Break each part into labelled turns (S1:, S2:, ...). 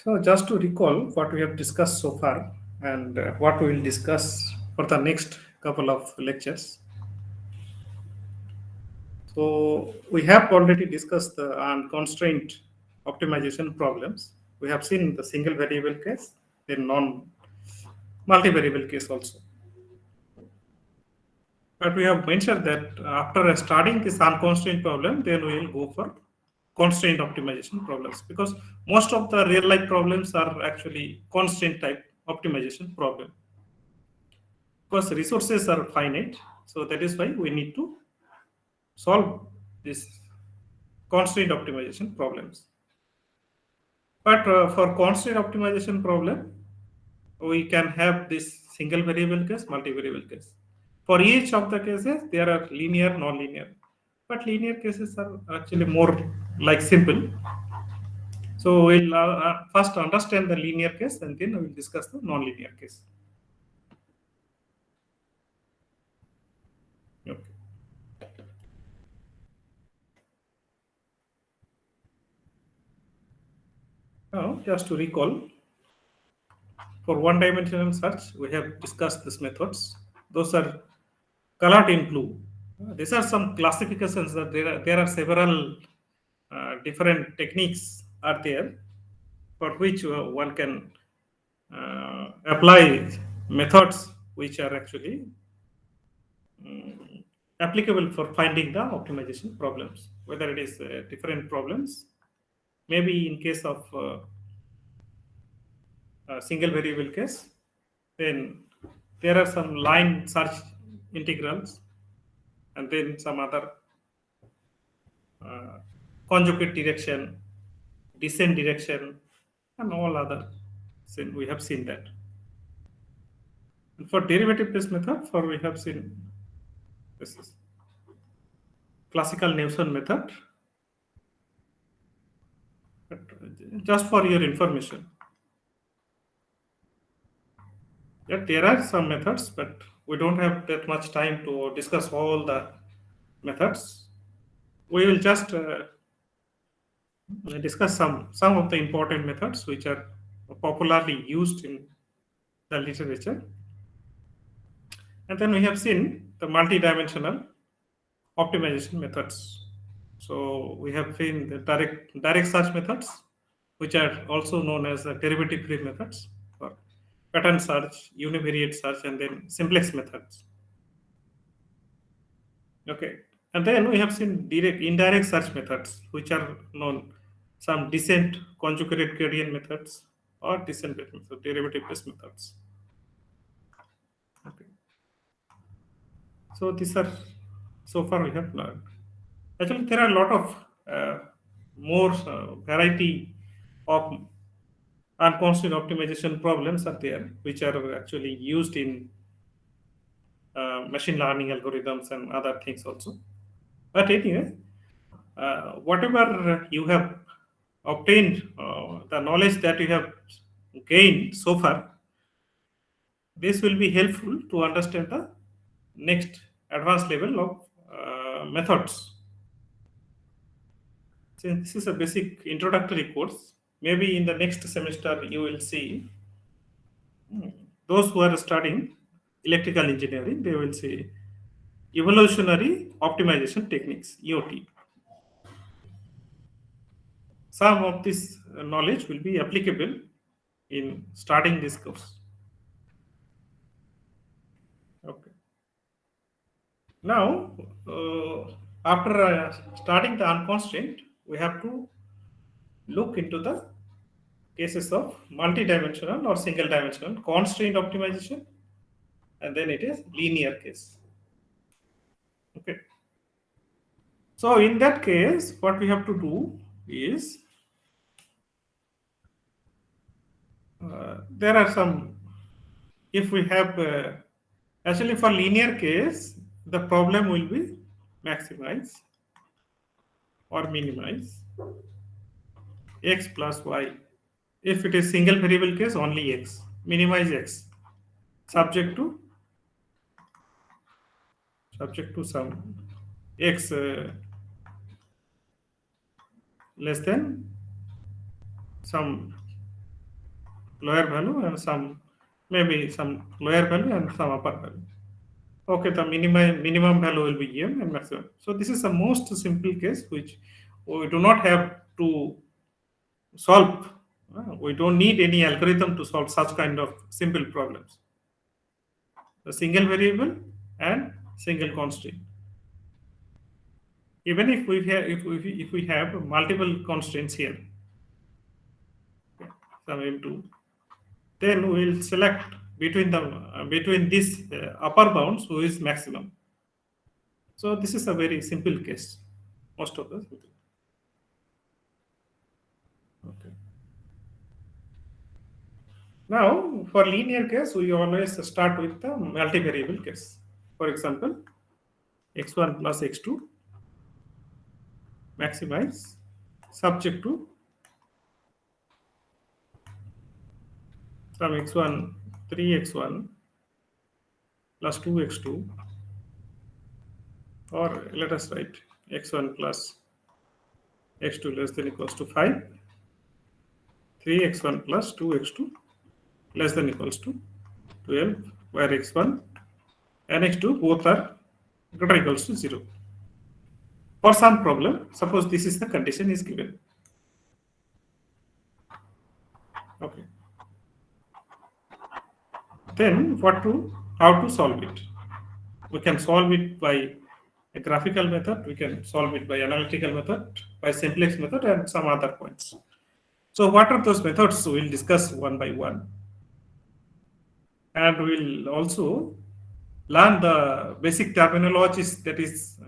S1: So, just to recall what we have discussed so far and what we will discuss for the next couple of lectures. So, we have already discussed the unconstrained optimization problems. We have seen the single variable case, then non multivariable case also. But we have mentioned that after starting this unconstrained problem, then we will go for constraint optimization problems because most of the real life problems are actually constraint type optimization problem because resources are finite. So that is why we need to solve this constraint optimization problems. But for constraint optimization problem, we can have this single variable case, multivariable case. For each of the cases, there are linear, non-linear. But linear cases are actually more like simple. So we'll first understand the linear case and then we'll discuss the non-linear case. Okay. Now, just to recall, for one-dimensional search, we have discussed these methods. Those are colored in blue. These are some classifications that there are several different techniques are there for which one can apply methods which are actually applicable for finding the optimization problems, whether it is different problems, maybe in case of single variable case, then there are some line search integrals, and then some other uh, conjugate direction, descent direction, and all other. So we have seen that. And for derivative based method, for we have seen this is classical Newton method. But just for your information, yeah, there are some methods, but we don't have that much time to discuss all the methods. We will just discuss some of the important methods which are popularly used in the literature. And then we have seen the multi-dimensional optimization methods. So we have seen the direct search methods, which are also known as derivative free methods for pattern search, univariate search, and then simplex methods. Okay. And then we have seen indirect search methods, which are known some descent conjugate gradient methods or descent based methods, derivative based methods. Okay. So these are so far we have learned. Actually, there are a lot of more variety of unconstant optimization problems are there, which are actually used in machine learning algorithms and other things also. But anyway, whatever you have obtained, the knowledge that you have gained so far, this will be helpful to understand the next advanced level of methods. Since this is a basic introductory course, maybe in the next semester you will see those who are studying electrical engineering, they will see evolutionary optimization techniques, EOT. Some of this knowledge will be applicable in starting this course. Okay. Now, after starting the unconstrained, we have to look into the cases of multi-dimensional or single-dimensional constraint optimization, and then it is linear case. Okay. So in that case, what we have to do is there are some. If we have actually for linear case, the problem will be maximize or minimize x plus y. If it is single variable case, only x. Minimize x, subject to some x less than some lower value and some, maybe some lower value and some upper value. Okay, the minimum value will be m and maximum. So this is the most simple case which we do not have to solve. We don't need any algorithm to solve such kind of simple problems. The single variable and single constraint. Even if we have if we have multiple constraints here, some m2, then we will select between the between these upper bounds who is maximum. So this is a very simple case. Most of the simple. Okay. Now, for linear case, we always start with the multivariable case. For example, x1 plus x2 maximize subject to some x1 3x1 plus 2x2, or let us write x1 plus x2 less than equals to 5, 3x1 plus 2x2 less than equals to 12, where x1 and x2 both are greater or equals to 0. For some problem, suppose this is the condition is given. Okay. Then how to solve it? We can solve it by a graphical method, we can solve it by analytical method, by simplex method, and some other points. So what are those methods? We'll discuss one by one. And we'll also learn the basic terminologies that is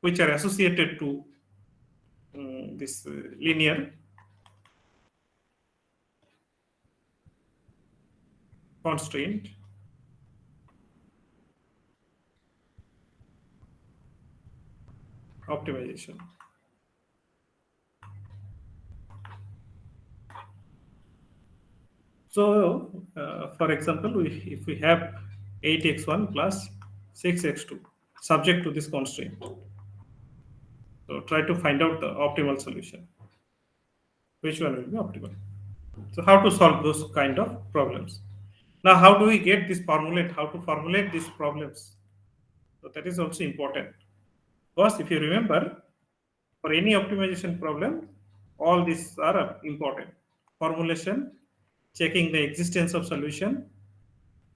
S1: which are associated to this linear constraint optimization. So, for example, if we have 8x1 plus 6x2 subject to this constraint, so try to find out the optimal solution. Which one will be optimal? So, how to solve those kind of problems? Now, how do we get this formulate? How to formulate these problems? So that is also important. Because if you remember, for any optimization problem, all these are important. Formulation, checking the existence of solution,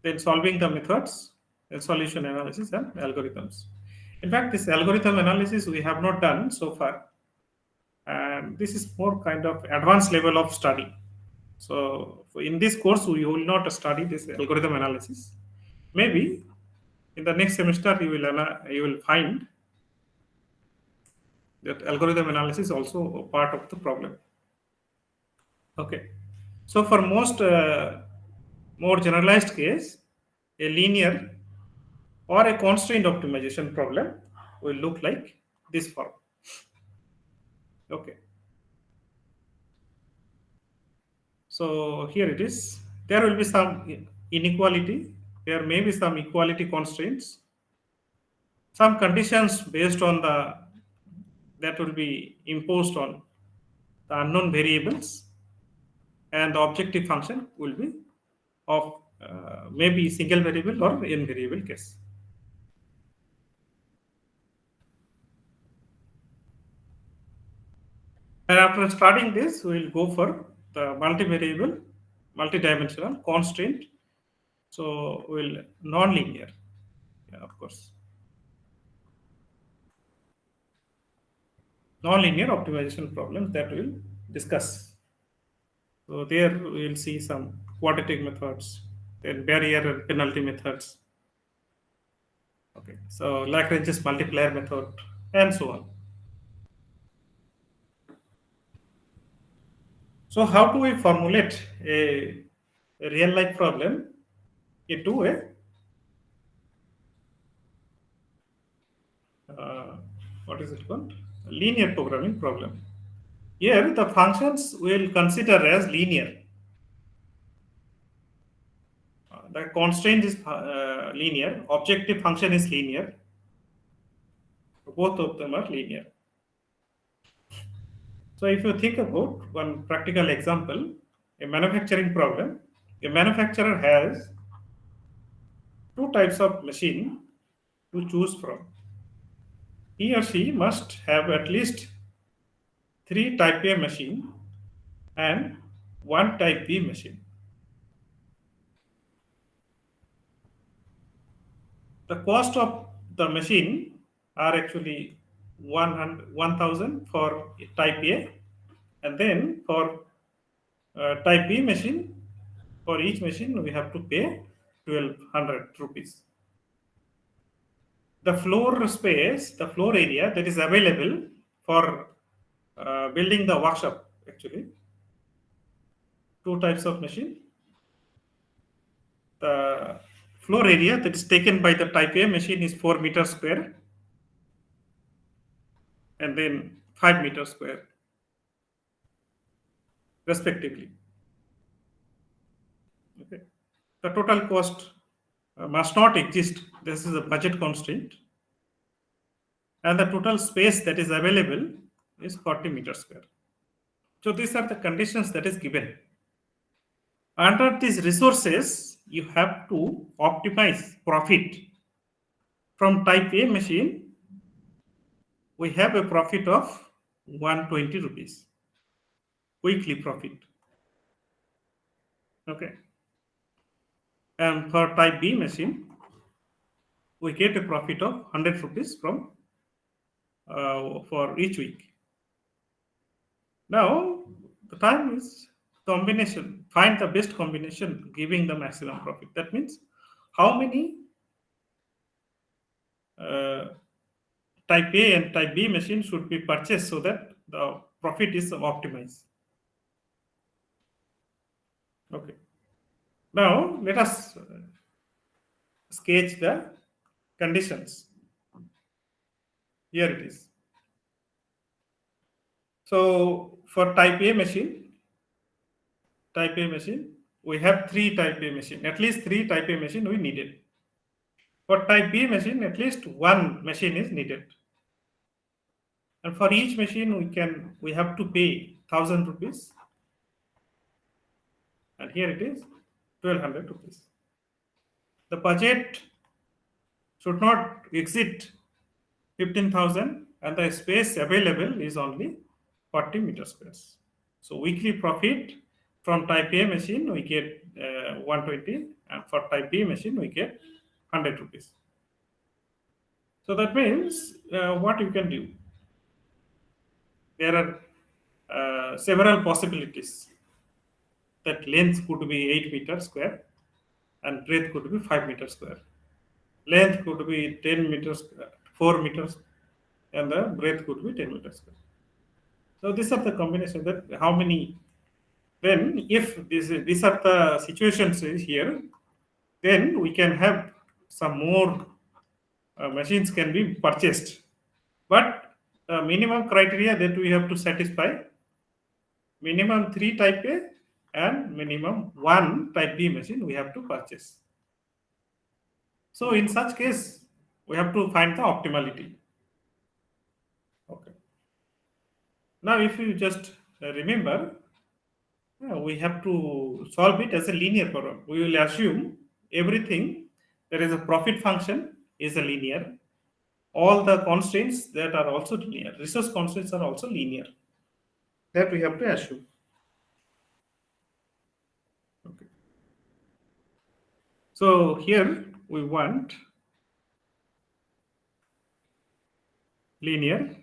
S1: then solving the methods, then solution analysis and algorithms. In fact, this algorithm analysis we have not done so far, and this is more kind of advanced level of study. So in this course, we will not study this algorithm analysis. Maybe in the next semester, you will find that algorithm analysis is also a part of the problem. Okay. So for most more generalized case, a linear or a constraint optimization problem will look like this form. Okay. So here it is. There will be some inequality. There may be some equality constraints. Some conditions based on the that will be imposed on the unknown variables, and the objective function will be of maybe single variable or n variable case. And after starting this, we will go for the multivariable, multidimensional constraint. So we'll non-linear, yeah, of course, non-linear optimization problems that we'll discuss. So there we will see some quadratic methods, then barrier and penalty methods. Okay, so Lagrange's multiplier method, and so on. So how do we formulate a real life problem into a what is it called? Linear programming problem. Here, the functions we'll consider as linear. The constraint is linear, objective function is linear. Both of them are linear. So if you think about one practical example, a manufacturing problem. A manufacturer has two types of machine to choose from. He or she must have at least three type A machine and one type B machine. The cost of the machine are actually 1,000 for type A, and then for type B machine, for each machine we have to pay 1,200 rupees. The floor space, the floor area that is available for building the workshop, actually two types of machine. The floor area that is taken by the type A machine is 4 meters square, and then 5 meters square respectively. Okay. The total cost must not exist. This is a budget constraint, and the total space that is available is 40 meters square. So these are the conditions that is given. Under these resources, you have to optimize profit. From type A machine, we have a profit of 120 rupees, weekly profit. Okay. And for type B machine, we get a profit of 100 rupees from for each week. Now, the time is combination. Find the best combination giving the maximum profit. That means how many type A and type B machine should be purchased so that the profit is optimized. Okay. Now, let us sketch the conditions. Here it is. So, for type A machine, we have three type A machine. At least three type A machine we needed. For type B machine, at least one machine is needed. And for each machine, we have to pay 1,000 rupees. And here it is 1,200 rupees. The budget should not exceed 15,000, and the space available is only 40 meter squares. So weekly profit from type A machine we get 120, and for type B machine we get 100 rupees. So that means what you can do. There are several possibilities. That length could be 8 meters square and breadth could be 5 meters square. Length could be 10 meters, 4 meters, and the breadth could be 10 meters square. So these are the combination that how many. Then if these are the situations here, then we can have some more machines can be purchased. But the minimum criteria that we have to satisfy, minimum 3 type A and minimum 1 type B machine we have to purchase. So in such case, we have to find the optimality. Okay. Now, if you just remember, we have to solve it as a linear problem. We will assume everything there is a profit function is a linear. All the constraints that are also linear. Resource constraints are also linear. That we have to assume. Okay. So here we want linear.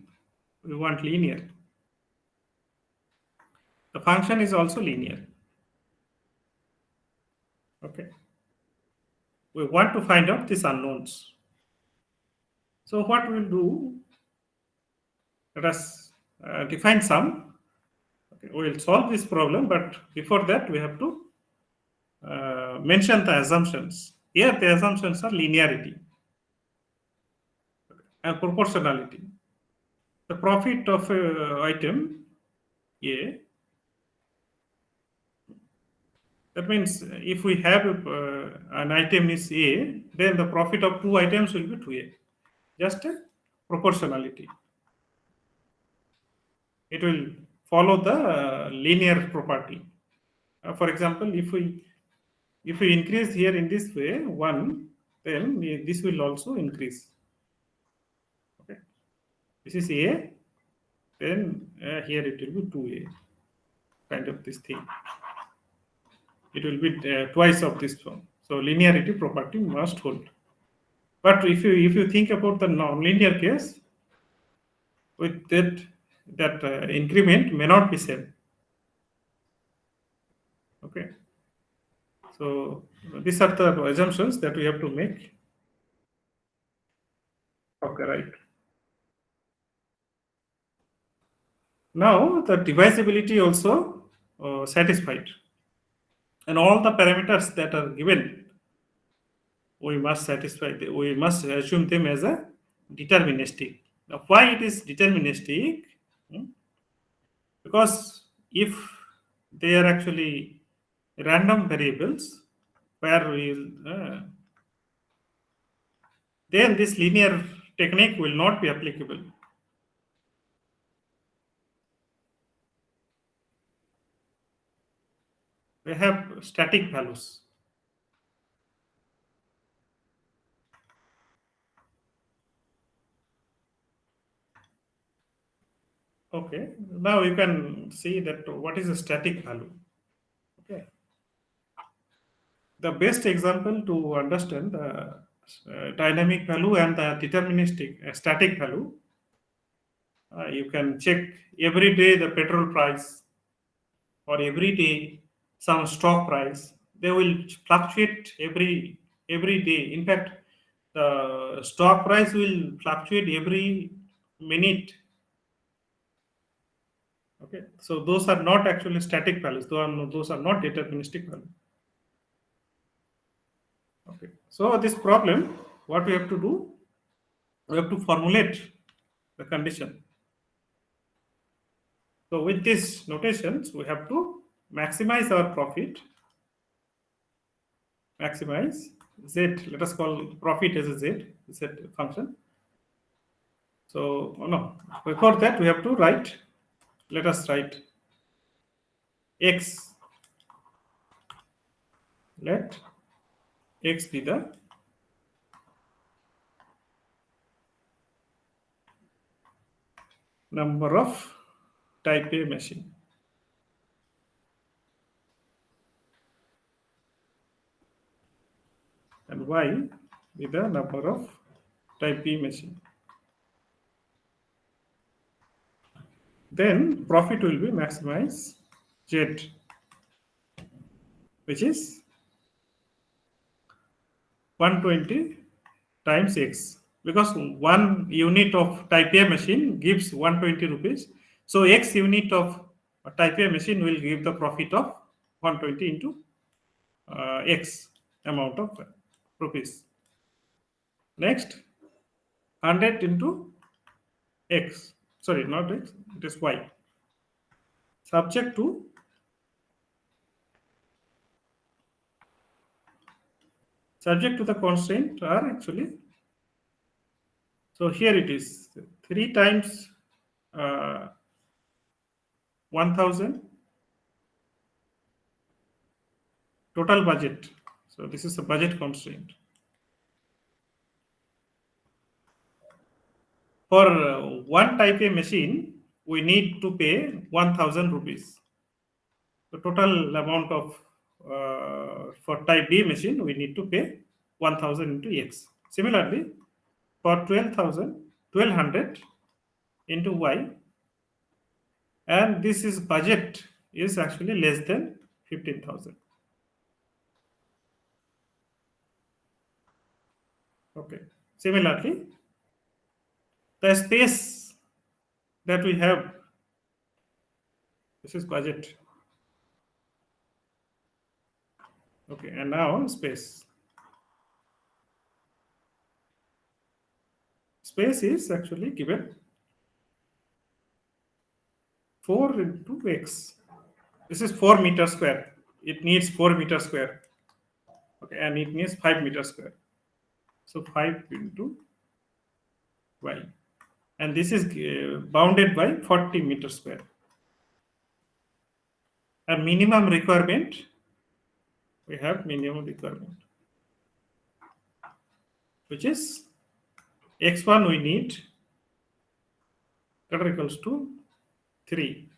S1: We want linear. The function is also linear. Okay. We want to find out these unknowns. So what we'll do, let us define some. Okay, we will solve this problem, but before that we have to mention the assumptions. Here the assumptions are linearity and proportionality. The profit of item A, that means if we have an item is A, then the profit of two items will be 2A. Just a proportionality. It will follow the linear property. For example, if we increase here in this way 1, then this will also increase. Okay, this is A, then here it will be 2A, kind of this thing. It will be twice of this form. So linearity property must hold. But if you think about the non-linear case, with that increment may not be same. Okay, so these are the assumptions that we have to make. Okay, right. Now the divisibility also satisfied, and all the parameters that are given, we must satisfy. We must assume them as a deterministic. Now, why it is deterministic? Hmm? Because if they are actually random variables, where then this linear technique will not be applicable. They have static values. Okay, now you can see that what is a static value. Okay, the best example to understand the dynamic value and the deterministic static value, you can check every day the petrol price or every day some stock price. They will fluctuate every day. In fact, the stock price will fluctuate every minute. Okay, so those are not actually static values. Those are not deterministic values. Okay, so this problem, what we have to do, we have to formulate the condition. So with these notations, we have to maximize our profit, maximize z. Let us call profit as a z function. So no, before that we have to write. Let us write x. Let x be the number of type A machine. And y be the number of type B machine. Then profit will be maximize z, which is 120 times x, because 1 unit of type A machine gives 120 rupees. So x unit of type A machine will give the profit of 120 into x amount of rupees. Next, 100 into x. Sorry, not x, it is y. Subject to the constraint are actually, so here it is 3 times 1000 total budget. So this is a budget constraint. For one type A machine, we need to pay 1000 rupees. The total amount of for type B machine, we need to pay 1000 into x. Similarly, for 1200 into y, and this is budget is actually less than 15,000. Okay. Similarly, the space that we have, this is budget. Okay, and now space. Space is actually given 4 into x. This is 4 meter square. It needs 4 meter square. Okay, and it needs 5 meter square. So 5 into y. And this is bounded by 40 meter square. And minimum requirement, we have minimum requirement, which is x1 we need greater equals to 3,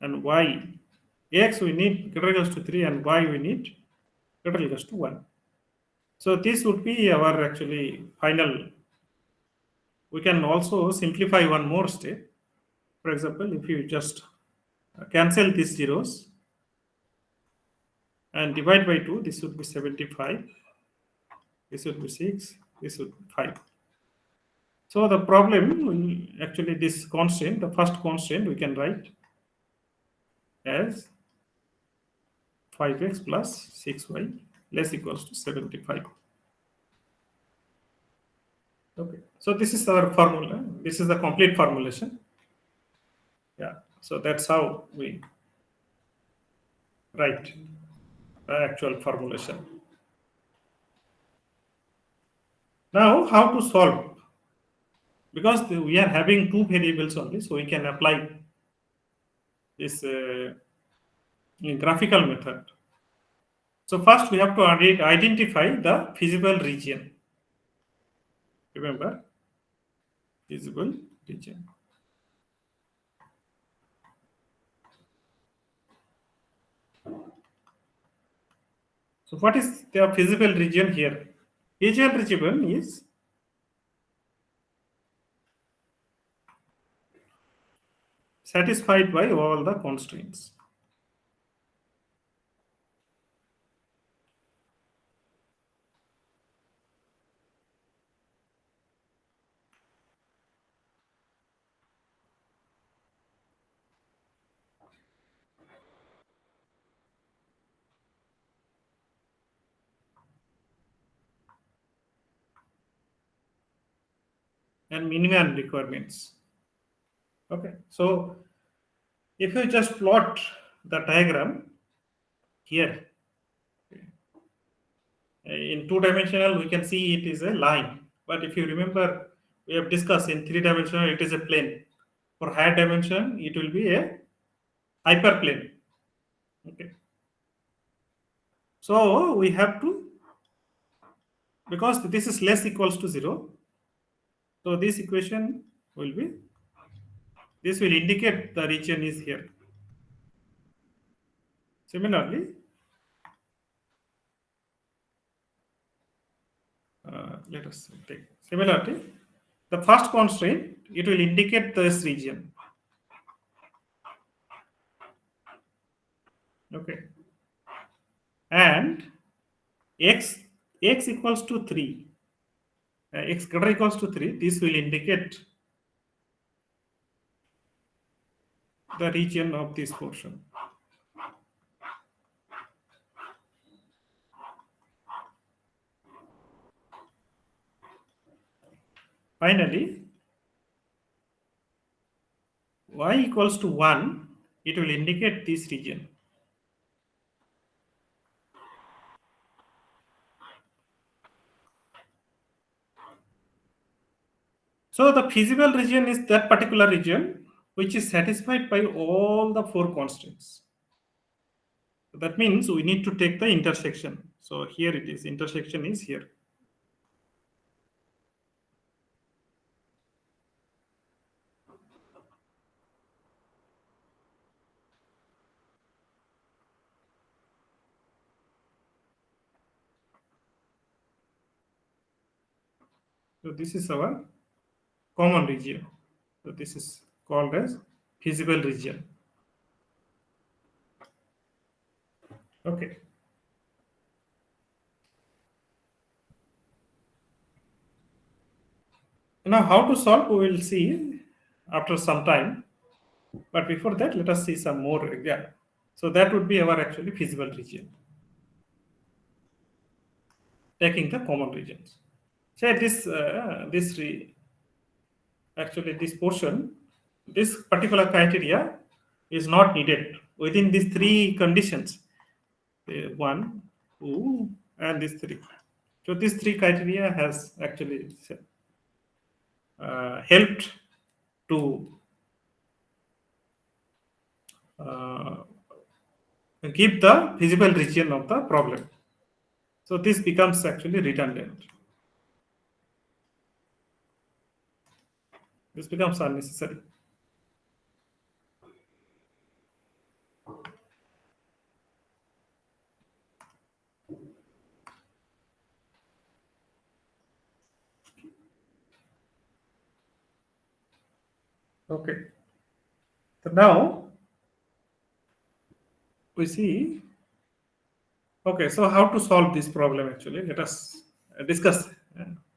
S1: and y x we need greater equals to 3, and y we need greater equals to 1. So this would be our actually final. We can also simplify one more step. For example, if you just cancel these zeros and divide by 2, this would be 75, this would be 6, this would be 5. So the problem actually this constant, the first constant we can write as 5x plus 6y less equals to 75. Okay, so this is our formula. This is the complete formulation. Yeah, so that's how we write the actual formulation. Now, how to solve? Because we are having two variables only, so we can apply this graphical method. So first we have to identify the feasible region. Remember, feasible region. So what is the feasible region here? Feasible region is satisfied by all the constraints. And minimum requirements. Okay, so if you just plot the diagram here, in two-dimensional we can see it is a line, but if you remember we have discussed in three-dimensional it is a plane. For higher dimension it will be a hyperplane. Okay, so we have to, because this is less equals to 0, so this equation will be, this will indicate the region is here. Similarly, let us take similarly the first constraint, it will indicate this region. Okay, and x equals to 3, x greater equals to 3, this will indicate the region of this portion. Finally, y equals to 1, it will indicate this region. So the feasible region is that particular region which is satisfied by all the four constraints. That means we need to take the intersection. So here it is, intersection is here. So this is our common region. So this is called as feasible region. Okay. Now how to solve we will see after some time. But before that, let us see some more. Yeah. So that would be our actually feasible region. Taking the common regions. Say actually this portion, this particular criteria is not needed within these three conditions. One, two, and these three. So these three criteria has actually helped to give the feasible region of the problem. So this becomes actually redundant. This becomes unnecessary. Okay. So now we see, okay, so how to solve this problem actually? Let us discuss.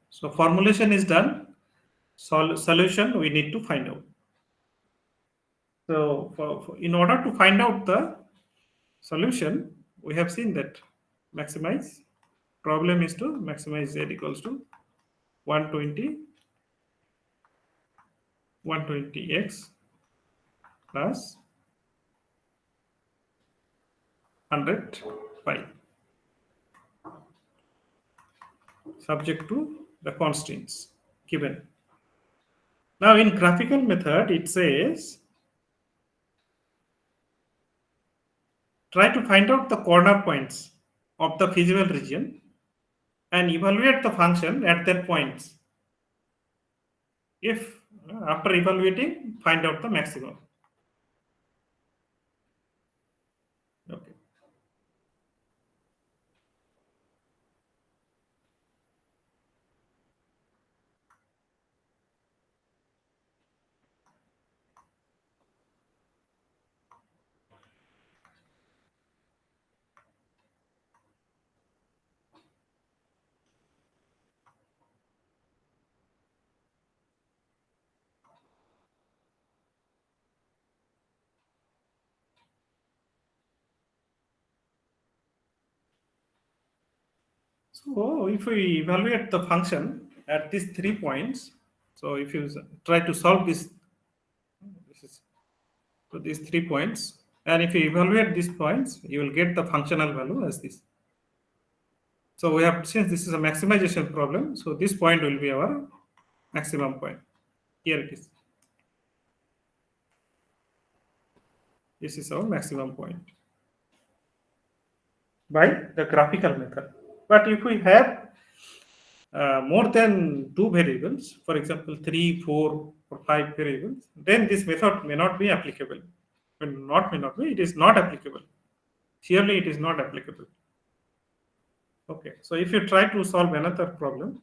S1: So formulation is done. Solution we need to find out. So in order to find out the solution, we have seen that maximize problem is to maximize z equals to 120 120x plus 100 pi subject to the constraints given. Now in graphical method it says try to find out the corner points of the feasible region and evaluate the function at that points. If after evaluating find out the maximum. Okay. So if we evaluate the function at these 3 points, so if you try to solve this is so these 3 points, and if you evaluate these points, you will get the functional value as this. So we have, since this is a maximization problem, so this point will be our maximum point. Here it is. This is our maximum point by the graphical method. But if we have more than two variables, for example, 3, 4, or 5 variables, then this method may not be applicable. May not be, it is not applicable. Surely it is not applicable. Okay, so if you try to solve another problem,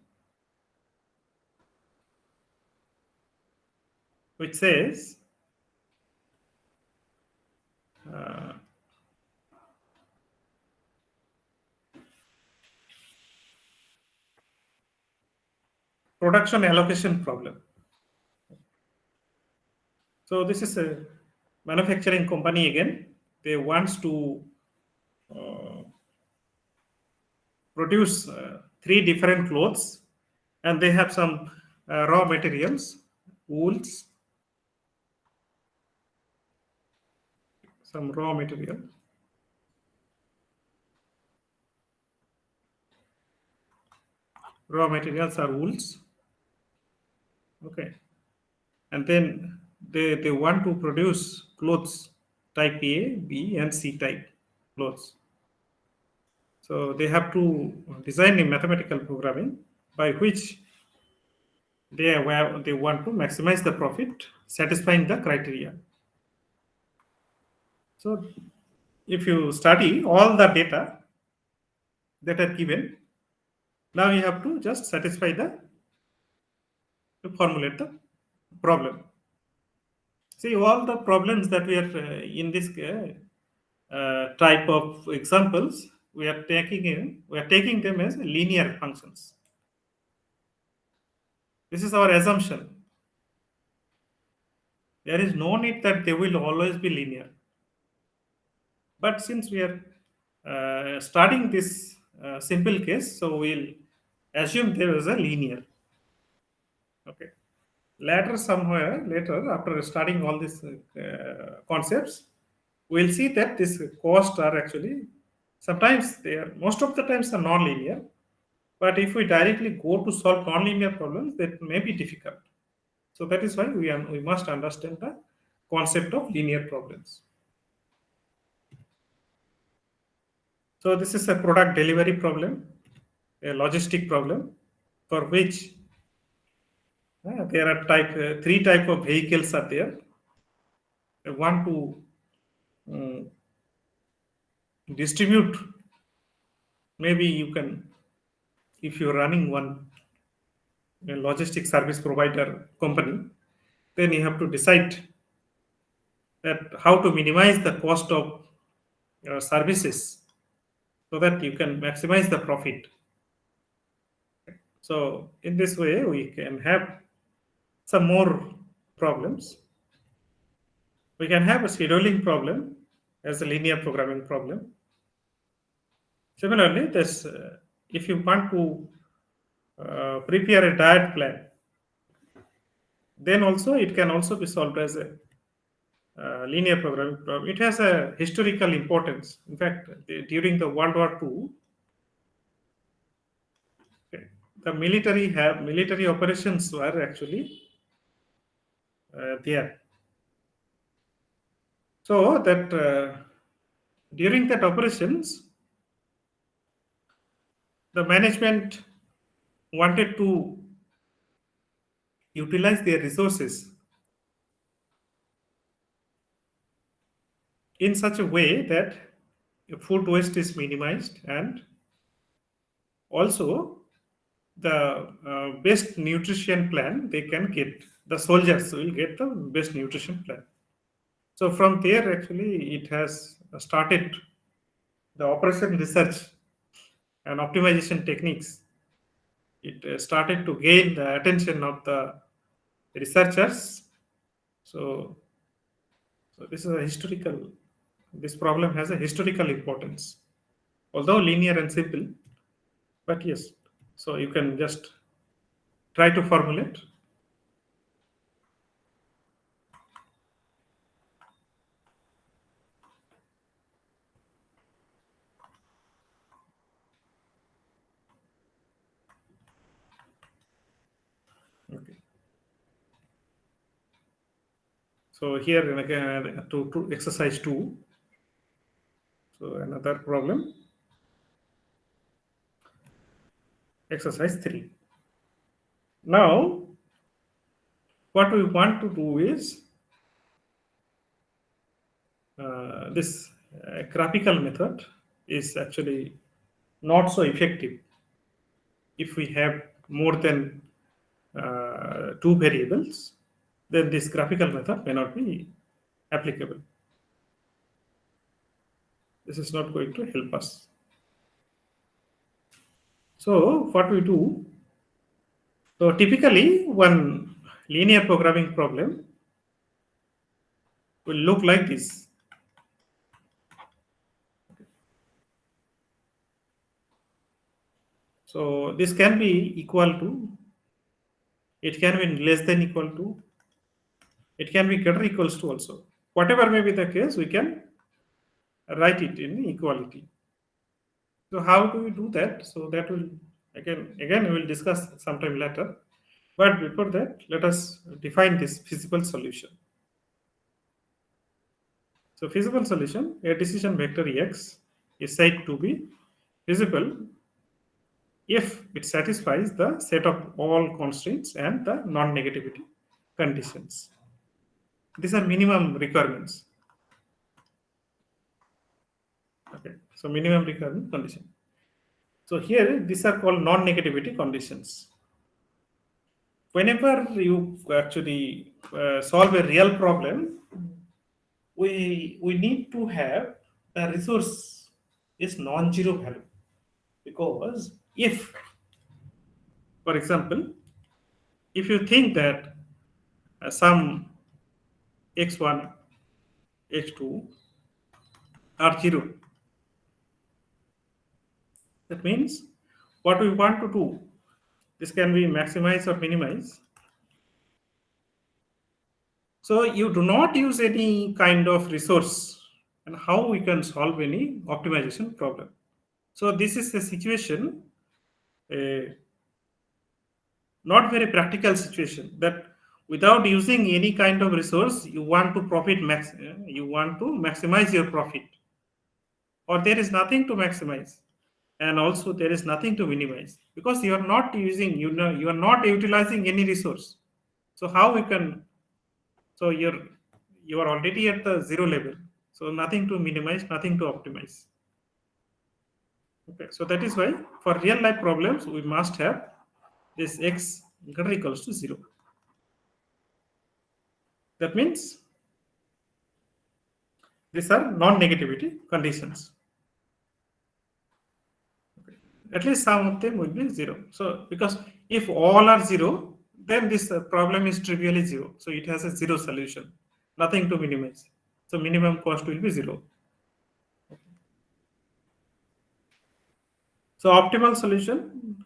S1: which says production allocation problem. So this is a manufacturing company again. They wants to produce 3 different clothes, and they have some raw materials, wools, some raw material. Raw materials are wools. Okay, and then they want to produce clothes type A, B, and C type clothes. So they have to design a mathematical programming by which they want to maximize the profit, satisfying the criteria. So if you study all the data that are given, now you have to just satisfy to formulate the problem. See, all the problems that we are in this type of examples, we are taking them as linear functions. This is our assumption. There is no need that they will always be linear. But since we are starting this simple case, so we'll assume there is a linear. Okay. Later, after studying all these concepts, we'll see that these costs are actually sometimes most of the times are non-linear. But if we directly go to solve non-linear problems, that may be difficult. So that is why we must understand the concept of linear problems. So this is a product delivery problem, a logistic problem, for which there are three type of vehicles are there. One to distribute. Maybe you can, if you're running one logistic service provider company, then you have to decide that how to minimize the cost of services so that you can maximize the profit. So in this way, we can have some more problems. We can have a scheduling problem as a linear programming problem. Similarly, this if you want to prepare a diet plan, then also it can also be solved as a linear programming problem. It has a historical importance. In fact, during the World War II, okay, the military operations were actually there. So that during that operations, the management wanted to utilize their resources in such a way that food waste is minimized, and also the best nutrition plan they can get. The soldiers will get the best nutrition plan. So from there, actually, it has started the operation research and optimization techniques. It started to gain the attention of the researchers. So, so this is a historical. This problem has a historical importance, although linear and simple. But yes, so you can just try to formulate. Okay. So here again to exercise 2. So another problem. Exercise 3. Now, what we want to do is this graphical method is actually not so effective if we have more than 2 variables. Then this graphical method may not be applicable. This is not going to help us. So what we do, so typically one linear programming problem will look like this. So this can be equal to, it can be less than equal to, it can be greater equals to also. Whatever may be the case, we can write it in equality. So how do we do that? So that will again we will discuss sometime later. But before that, let us define this feasible solution. So feasible solution, a decision vector X is said to be feasible if it satisfies the set of all constraints and the non-negativity conditions. These are minimum requirements. Okay, so minimum requirement condition. So here these are called non-negativity conditions. Whenever you actually solve a real problem, we need to have the resource is non-zero value, because if, for example, if you think that some x1, x2 are 0, that means what we want to do, this can be maximize or minimize. So you do not use any kind of resource, and how we can solve any optimization problem. So this is a situation, a not very practical situation, that without using any kind of resource, you want to you want to maximize your profit, or there is nothing to maximize, and also there is nothing to minimize, because you are not using, you are not utilizing any resource. So how we can, so you are already at the zero level, so nothing to minimize, nothing to optimize. Okay, so that is why for real life problems we must have this x greater or equals to 0. That means these are non-negativity conditions. Okay. At least some of them will be 0. So because if all are 0, then this problem is trivially 0. So it has a 0 solution, nothing to minimize. So minimum cost will be 0. So optimal solution,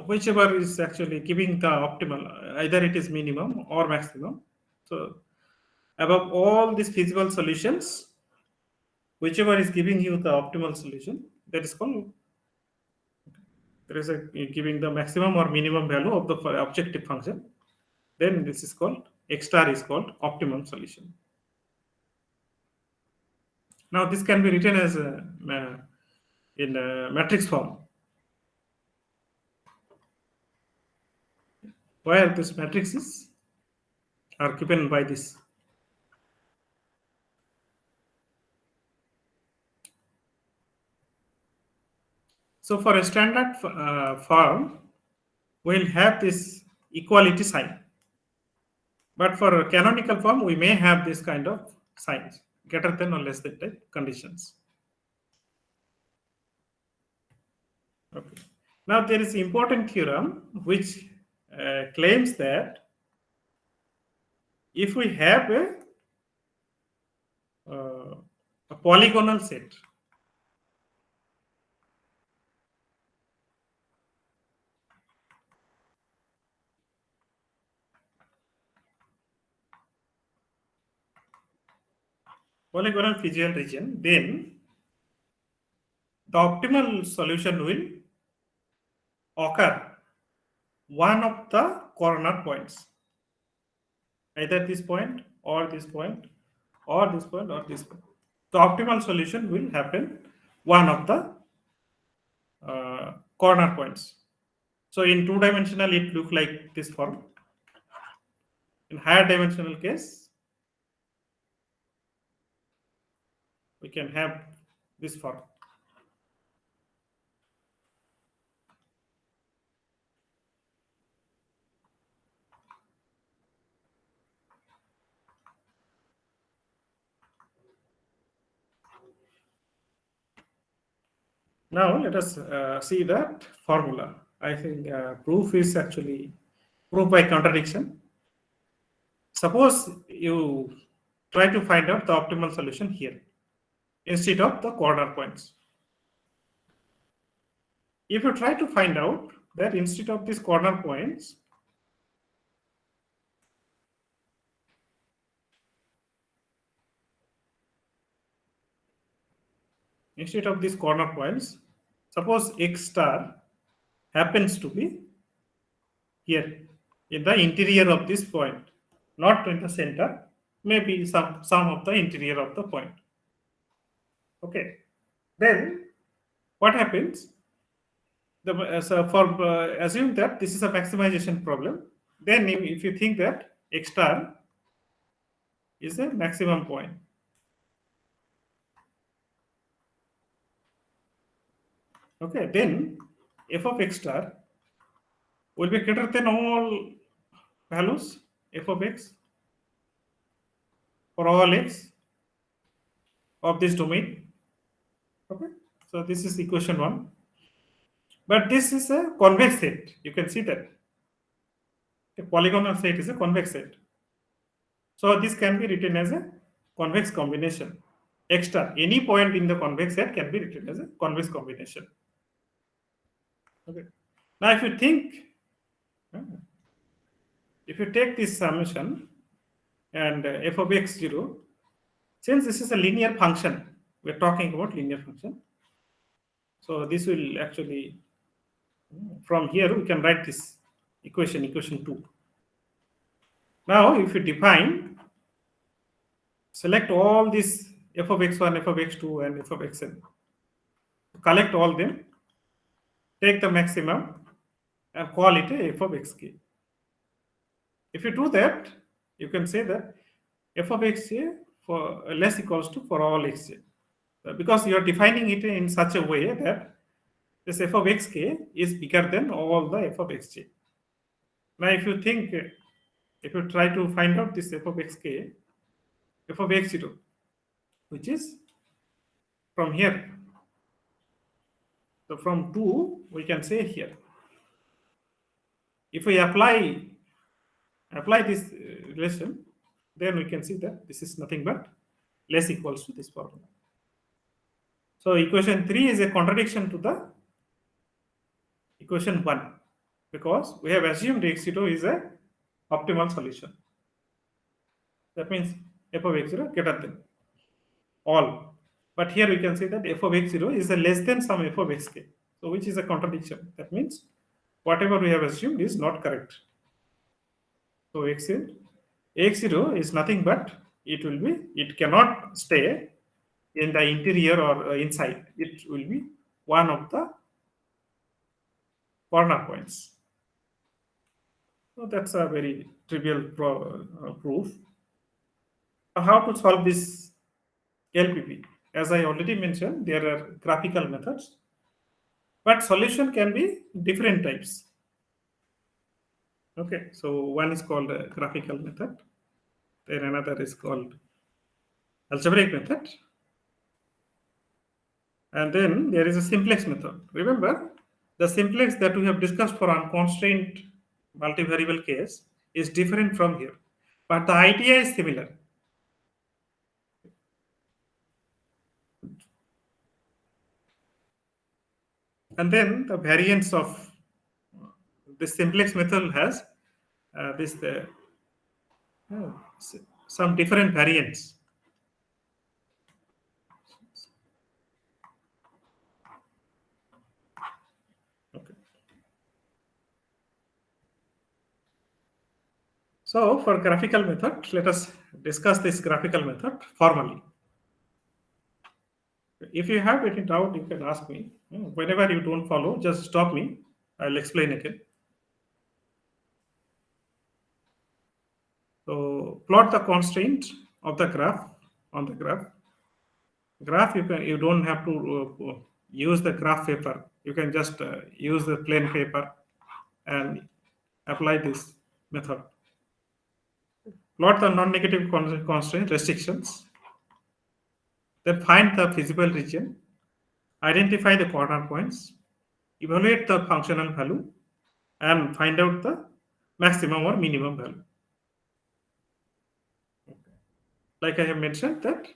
S1: whichever is actually giving the optimal, either it is minimum or maximum. So above all these feasible solutions, whichever is giving you the optimal solution, that is called, there is a giving the maximum or minimum value of the objective function, then this is called, x star is called optimum solution. Now this can be written as a, in a matrix form, where this matrices are given by this. So for a standard form, we'll have this equality sign. But for a canonical form, we may have this kind of signs, greater than or less than type conditions. Okay. Now there is important theorem which claims that if we have a polygonal set, polygonal physical region, then the optimal solution will occur one of the corner points, either this point or this point or this point or this point. The optimal solution will happen one of the corner points. So in two-dimensional, it look like this form. In higher dimensional case, we can have this form. Now let us see that formula. I think proof is actually proof by contradiction. Suppose you try to find out the optimal solution here instead of the corner points. If you try to find out that instead of these corner points, suppose x star happens to be here in the interior of this point, not in the center, maybe some of the interior of the point. Okay, then what happens? So for assume that this is a maximization problem, then if you think that x star is a maximum point, okay, then f of x star will be greater than all values f of x for all x of this domain. Okay, so this is equation 1. But this is a convex set. You can see that a polygonal set is a convex set. So this can be written as a convex combination. X star, any point in the convex set can be written as a convex combination. Okay. Now if you think, if you take this summation and f of x0, since this is a linear function, we're talking about linear function. So this will actually, from here we can write this equation 2. Now if you select all these f of x1, f of x2 and f of xn. collect all them, take the maximum, and call it a f of xk. If you do that, you can say that f of xj for less equals to for all xj. Because you are defining it in such a way that this f of xk is bigger than all the f of xj. Now, if you think, if you try to find out this f of xk, f of x0, which is from here. So from 2, we can say here. If we apply this relation, then we can see that this is nothing but less equals to this formula. So equation 3 is a contradiction to the equation 1 because we have assumed x0 is a optimal solution. That means f of x0 greater than all. But here we can say that f of x0 is a less than some f of xk. So which is a contradiction. That means whatever we have assumed is not correct. So x0 is nothing but it cannot stay in the interior or inside. It will be one of the corner points. So that's a very trivial proof. How to solve this LPP? As I already mentioned, there are graphical methods, but solution can be different types. Okay, so one is called a graphical method, then another is called algebraic method, and then there is a simplex method. Remember, the simplex that we have discussed for unconstrained multivariable case is different from here, but the idea is similar. And then the variance of this simplex method has some different variants. Okay. So for graphical method, let us discuss this graphical method formally. If you have any doubt, you can ask me. Whenever you don't follow, just stop me. I'll explain again. So plot the constraint of the graph on the graph. Graph you don't have to use the graph paper. You can just use the plain paper and apply this method. Plot the non-negative constraint restrictions. Then find the feasible region. Identify the corner points. Evaluate the functional value and find out the maximum or minimum value. Like I have mentioned that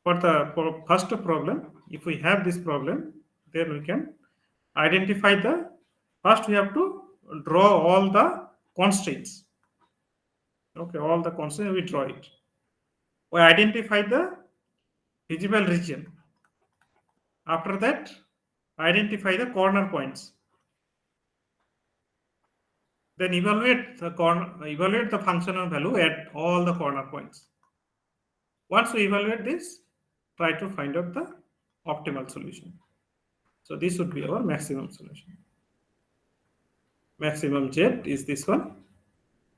S1: for the first problem, if we have this problem, then we can identify first we have to draw all the constraints. Okay, all the constraints we draw it. We identify the feasible region. After that, identify the corner points. Then evaluate the functional value at all the corner points. Once we evaluate this, try to find out the optimal solution. So this would be our maximum solution. Maximum Z is this one,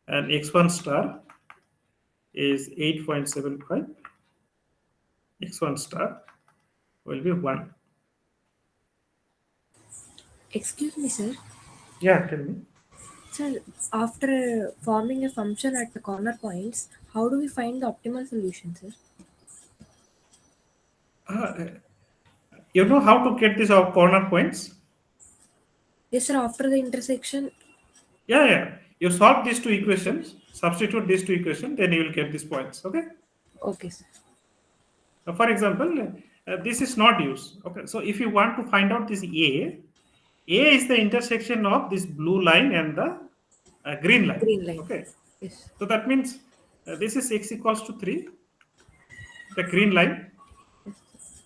S1: and x1 star is 8.75. x1 star will be 1.
S2: Excuse me, sir.
S1: Yeah, tell me.
S2: Sir, after forming a function at the corner points, how do we find the optimal solution, sir?
S1: You know how to get these corner points?
S2: Yes, sir. After the intersection.
S1: Yeah. You solve these two equations, substitute these two equations, then you will get these points. Okay.
S2: Okay, sir.
S1: For example, this is not used. Okay. So if you want to find out this A is the intersection of this blue line and the green line.
S2: Green line.
S1: Okay.
S2: Yes.
S1: So that means this is x equals to 3, the green line,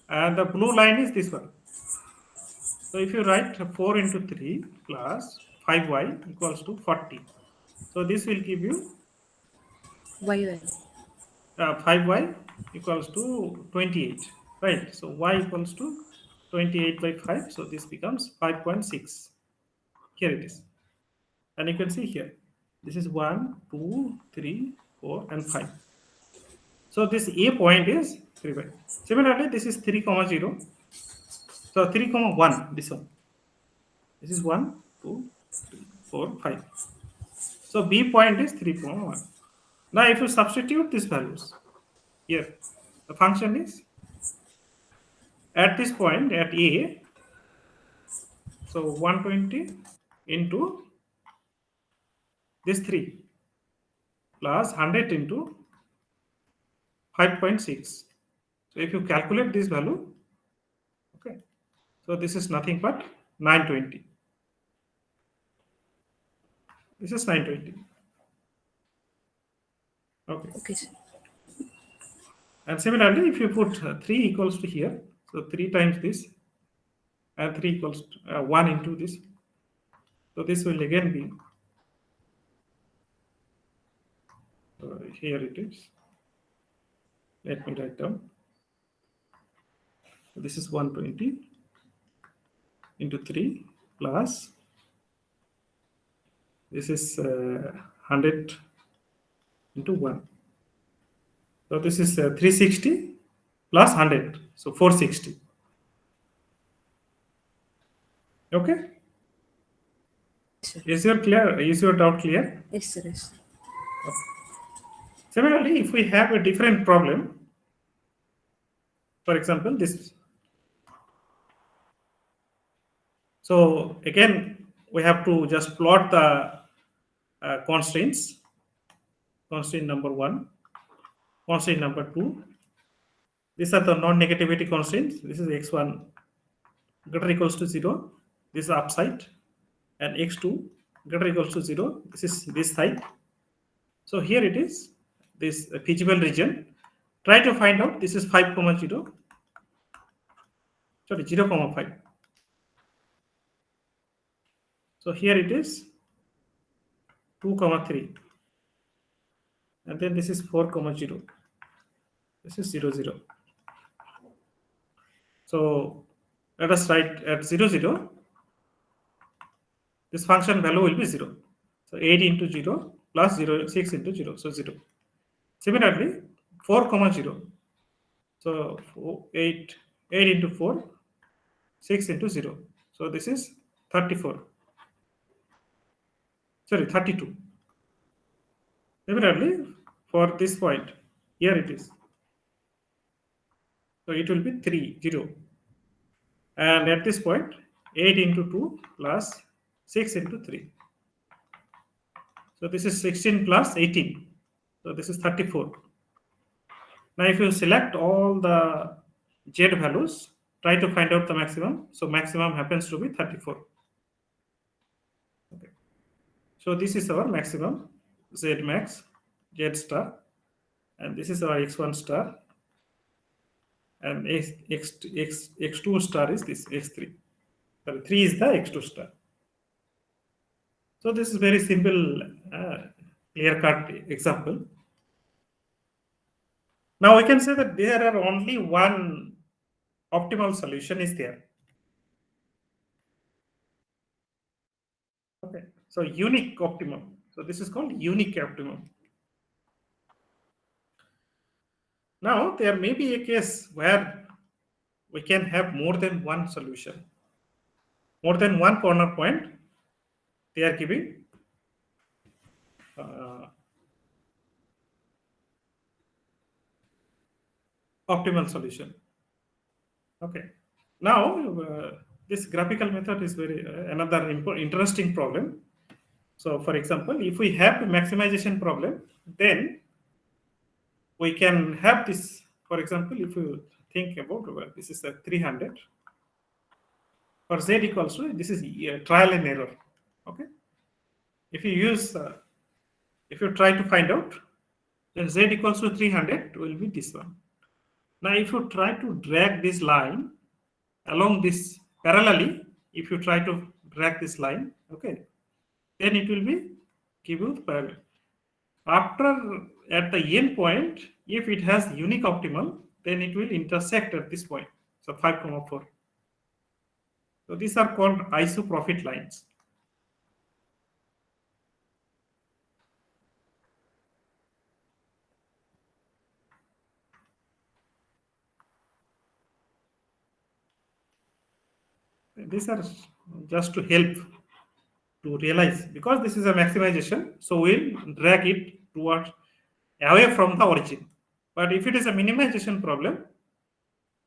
S1: and the blue line is this one. So if you write 4 into 3 plus 5y equals to 40. So this will give you
S2: Y.
S1: 5y equals to 28, right? So y equals to 28 by 5, so this becomes 5.6. Here it is. And you can see here, this is 1, 2, 3, 4, and 5. So this A point is 3 by. Similarly, this is 3 comma 0. So 3 comma 1, this one. This is 1, 2, 3, 4, 5. So B point is 3 comma 1. Now if you substitute these values here, the function is at this point at A, so 120 into this 3 plus 100 into 5.6. So if you calculate this value, okay, so this is nothing but 920. This is 920. Okay.
S2: Okay, sir.
S1: And similarly, if you put 3 equals to here, so 3 times this, and 3 equals to, 1 into this, so this will again be, here it is. Let me write down. So this is 120 into 3 plus, this is 100 into 1. So this is 360 plus 100, so 460. Okay?
S2: Sir.
S1: Is your doubt clear?
S2: Yes, sir. Yes, sir.
S1: Similarly, if we have a different problem, for example, this. So again, we have to just plot the constraints. Constraint number 1, constraint number 2. These are the non-negativity constraints. This is x1 greater or equals to 0. This is upside, and x2 greater or equals to 0. This is this side. So here it is, this feasible region. Try to find out, this is 5 comma 0. Sorry, 0 comma 5. So here it is 2 comma 3. And then this is 4 comma 0. This is 0 0. So let us write at 0 0. This function value will be 0. So 8 into 0 plus 0, 6 into 0. So 0. Similarly, 4 comma 0. So 8 into 4, 6 into 0. So this is 34. Sorry, 32. Similarly, for this point, here it is. So it will be 3, 0. And at this point, 8 into 2 plus 6 into 3. So this is 16 plus 18. So this is 34. Now if you select all the z values, try to find out the maximum. So maximum happens to be 34. Okay. So this is our maximum, z max, z star. And this is our x1 star. And x2 star is this x3. Sorry, 3 is the x2 star. So this is very simple, clear-cut example. Now we can say that there are only one optimal solution is there. Okay, so unique optimum. So this is called unique optimum. Now there may be a case where we can have more than one solution, more than one corner point. They are giving optimal solution. Okay. Now this graphical method is very another interesting problem. So for example, if we have a maximization problem, then we can have this. For example, if you think about, well, this is a 300 for z equals to, this is trial and error. Okay. If you use, if you try to find out, then z equals to 300 will be this one. Now, if you try to drag this line along this parallelly, if you try to drag this line, okay, then it will be give you parallel. After at the end point, if it has unique optimal, then it will intersect at this point. So 5 comma 4. So these are called ISO profit lines. These are just to help to realize, because this is a maximization, so we'll drag it towards away from the origin. But if it is a minimization problem,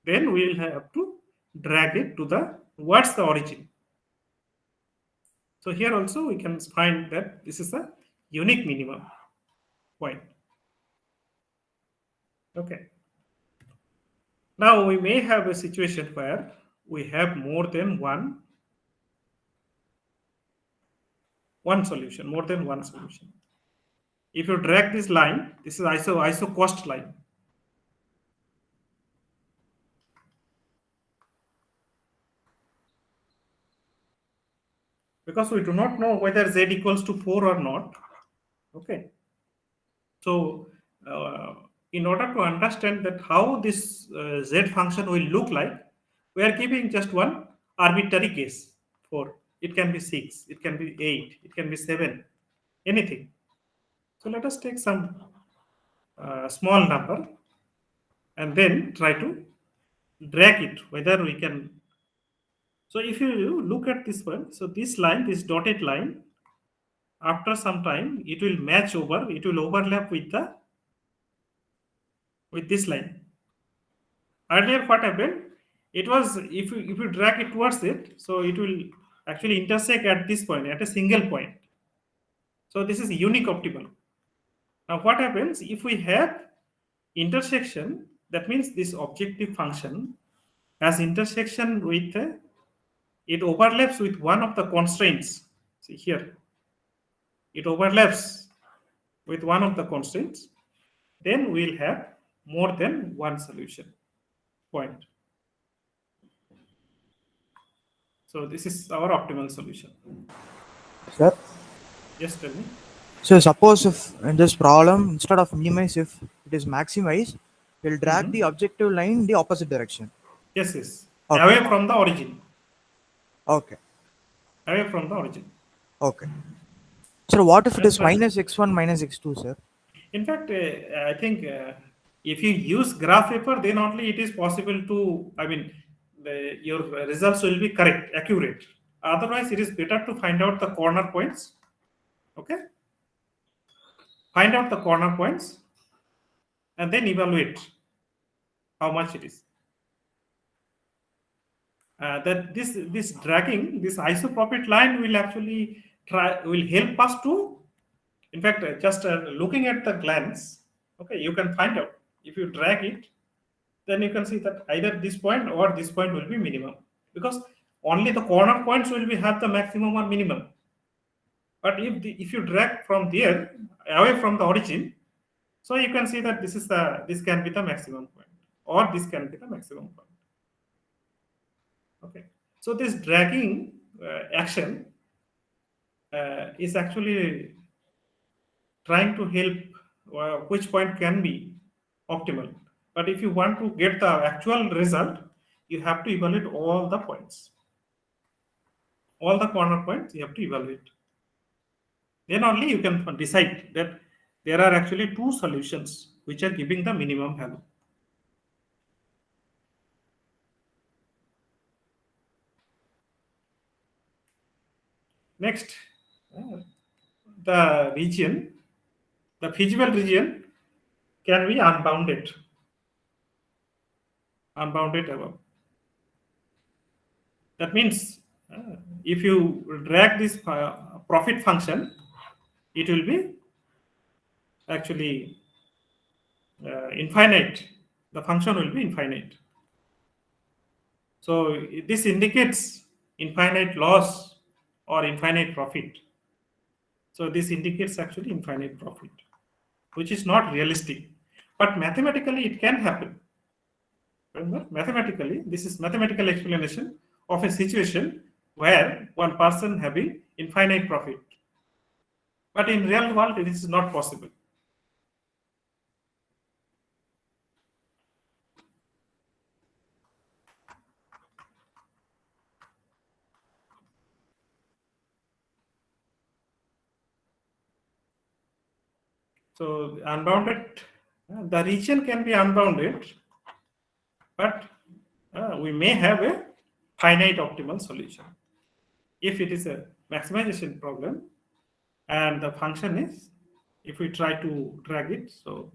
S1: then we will have to drag it to the towards the origin. So here also we can find that this is a unique minimum point. Okay. Now we may have a situation where we have more than one solution, more than one solution. If you drag this line, this is iso cost line. Because we do not know whether z equals to 4 or not. Okay. So in order to understand that how this z function will look like, we are giving just one arbitrary case. 4. It can be 6, it can be 8, it can be 7, anything. So let us take some small number and then try to drag it, whether we can. So if you look at this one, so this line, this dotted line, after some time it will match over, it will overlap with the with this line. Earlier what happened, it was if you drag it towards it, so it will actually intersect at this point, at a single point. So this is unique optimal. Now what happens if we have intersection, that means this objective function has intersection with it overlaps with one of the constraints. See here, it overlaps with one of the constraints, then we'll have more than one solution point. So this is our optimal solution.
S3: Sir,
S1: Yes, tell me.
S3: so suppose if in this problem, instead of minimize, if it is maximize, we'll drag the
S1: Mhm.
S3: objective line in the opposite direction.
S1: Yes, yes.
S3: Okay.
S1: Away from the origin.
S3: Okay.
S1: Away from the origin.
S3: Okay. So what if it
S1: That's
S3: is
S1: right.
S3: minus x1 minus x2, sir?
S1: In fact, I think if you use graph paper, then only it is possible to, I mean, your results will be correct, accurate. Otherwise, it is better to find out the corner points. Okay? Find out the corner points and then evaluate how much it is. That this dragging, this isopropit line will actually will help us to, in fact, just looking at the glance, okay, you can find out. If you drag it, then you can see that either this point or this point will be minimum, because only the corner points will be have the maximum or minimum. But if you drag from there away from the origin, so you can see that this can be the maximum point, or this can be the maximum point. Okay, so this dragging action is actually trying to help which point can be optimal. But if you want to get the actual result, you have to evaluate all the points, all the corner points you have to evaluate. Then only you can decide that there are actually two solutions which are giving the minimum value. Next, the region, the feasible region can be unbounded above. That means if you drag this profit function, it will be actually infinite. The function will be infinite. So this indicates infinite loss or infinite profit. So this indicates actually infinite profit, which is not realistic. But mathematically, it can happen. Remember, mathematically, this is mathematical explanation of a situation where one person having infinite profit. But in real world, it is not possible. So unbounded, the region can be unbounded, but we may have a finite optimal solution. If it is a maximization problem and the function is, if we try to drag it, so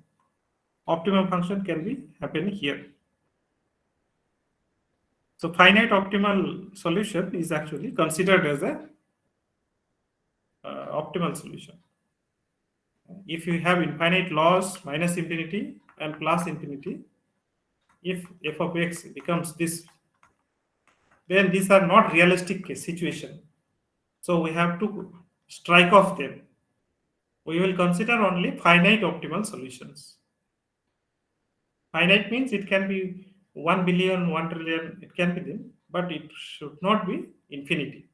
S1: optimum function can be happening here. So finite optimal solution is actually considered as a optimal solution. If you have infinite loss, minus infinity and plus infinity, if f of x becomes this, then these are not realistic situation. So we have to strike off them. We will consider only finite optimal solutions. Finite means it can be 1 billion, 1 trillion, it can be them, but it should not be infinity.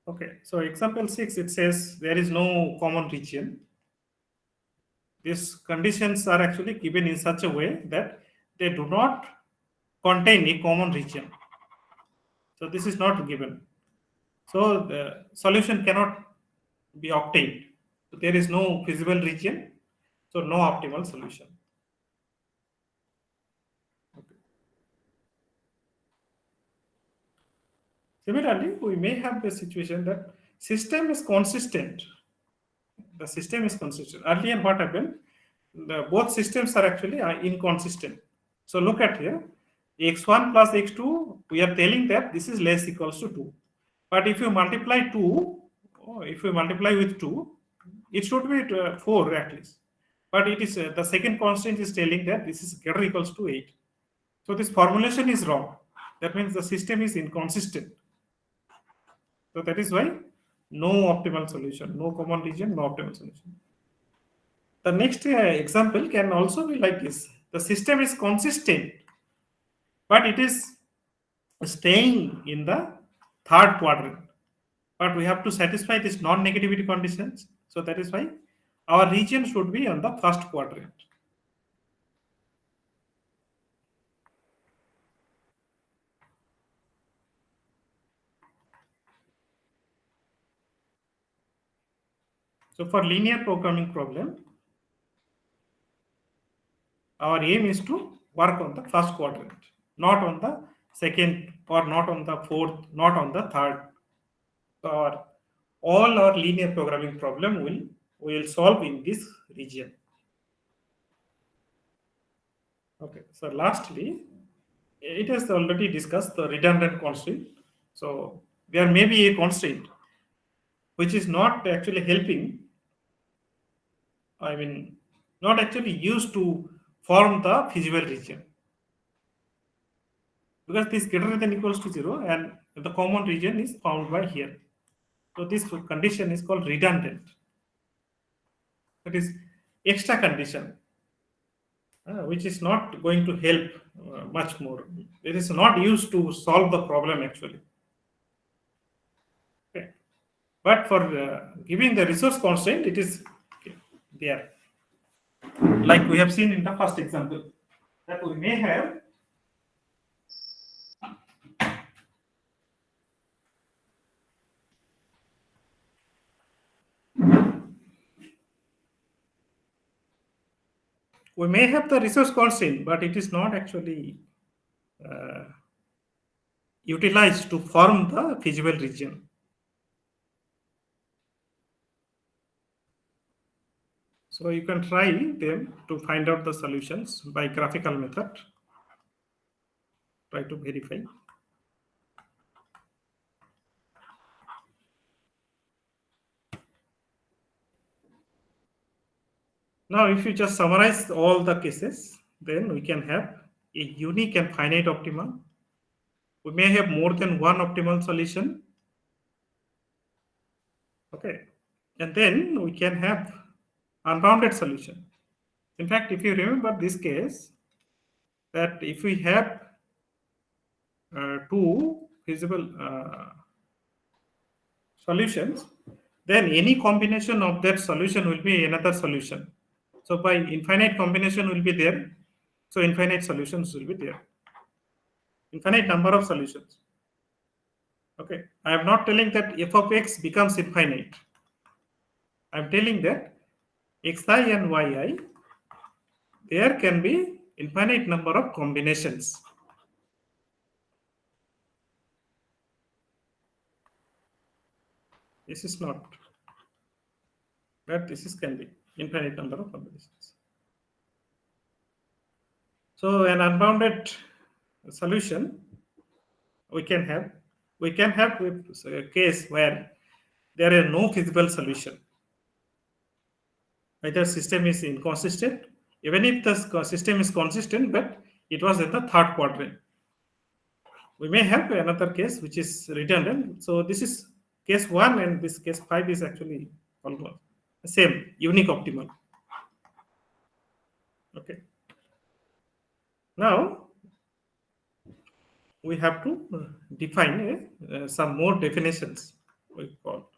S1: Okay, so example 6, it says there is no common region. These conditions are actually given in such a way that they do not contain a common region. So this is not given. So the solution cannot be obtained. So there is no feasible region, so no optimal solution. Okay. Similarly, we may have the situation that system is consistent. The system is consistent. Earlier, what happened? Both systems are actually inconsistent. So look at here, x1 plus x2, we are telling that this is less equals to 2. But if you multiply 2, if you multiply with 2, it should be 4 at least. But it is the second constant is telling that this is greater or equals to 8. So this formulation is wrong. That means the system is inconsistent. So that is why no optimal solution, no common region, no optimal solution. The next example can also be like this. The system is consistent, but it is staying in the third quadrant. But we have to satisfy these non-negativity conditions. So that is why our region should be on the first quadrant. So for linear programming problem, our aim is to work on the first quadrant, not on the second or not on the fourth, not on the third. So all our linear programming problem will solve in this region. Okay, so lastly, it has already discussed the redundant constraint. So there may be a constraint which is not actually helping, I mean, not actually used to form the feasible region. Because this greater than equals to 0 and the common region is found by here. So this condition is called redundant. That is extra condition, which is not going to help much more. It is not used to solve the problem actually. Okay. But for giving the resource constraint, it is there. Like we have seen in the first example, that we may have the resource constraint, but it is not actually utilized to form the feasible region. So you can try them to find out the solutions by graphical method. Try to verify. Now, if you just summarize all the cases, then we can have a unique and finite optima. We may have more than one optimal solution. Okay. And then we can have unbounded solution. In fact, if you remember this case, that if we have two feasible solutions, then any combination of that solution will be another solution. So by infinite combination will be there. So infinite solutions will be there. infinite number of solutions. Okay, I am not telling that f of x becomes infinite. I am telling that xi and yi, there can be infinite number of combinations. This is not, but this is can be infinite number of combinations. So an unbounded solution we can have a case where there is no feasible solution. Either system is inconsistent, even if the system is consistent, but it was in the third quadrant. We may have another case which is redundant. So this is case 1 and this case 5 is actually almost the same, unique optimal. Okay. Now we have to define some more definitions we call,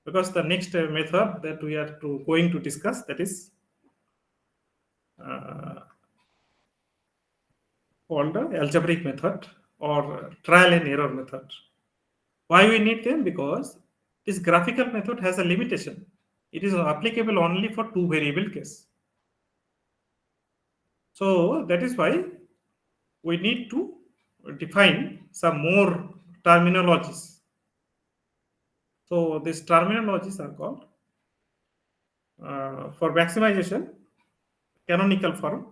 S1: because the next method that we are going to discuss, that is called the algebraic method or trial and error method. Why we need them? Because this graphical method has a limitation. It is applicable only for two variable case. So that is why we need to define some more terminologies. So these terminologies are called for maximization, canonical form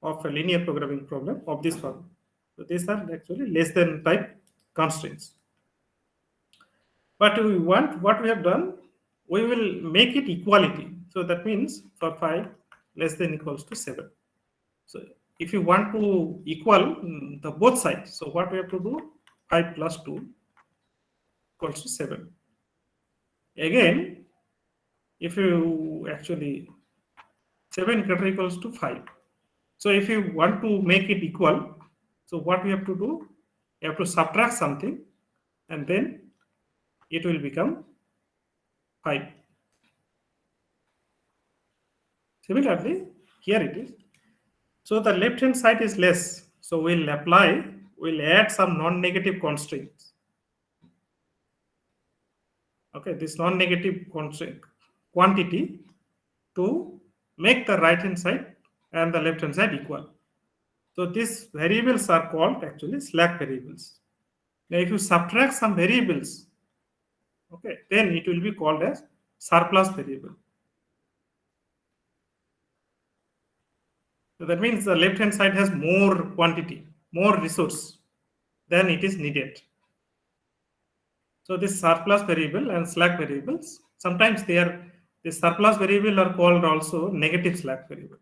S1: of a linear programming problem of this form. So these are actually less than type constraints. But we want, what we have done, we will make it equality. So that means for 5 less than equals to 7. So if you want to equal the both sides, so what we have to do, 5 plus 2 equals to 7. Again, if you actually 7 greater equals to 5. So if you want to make it equal, so what we have to do, you have to subtract something and then it will become 5. Similarly, here it is. So the left hand side is less. So we'll add some non-negative constraints. Okay, this non-negative constraint quantity to make the right hand side and the left hand side equal. So these variables are called actually slack variables. Now if you subtract some variables, okay, then it will be called as surplus variable. So that means the left hand side has more quantity, more resource than it is needed. So this surplus variable and slack variables, sometimes the surplus variable are called also negative slack variable.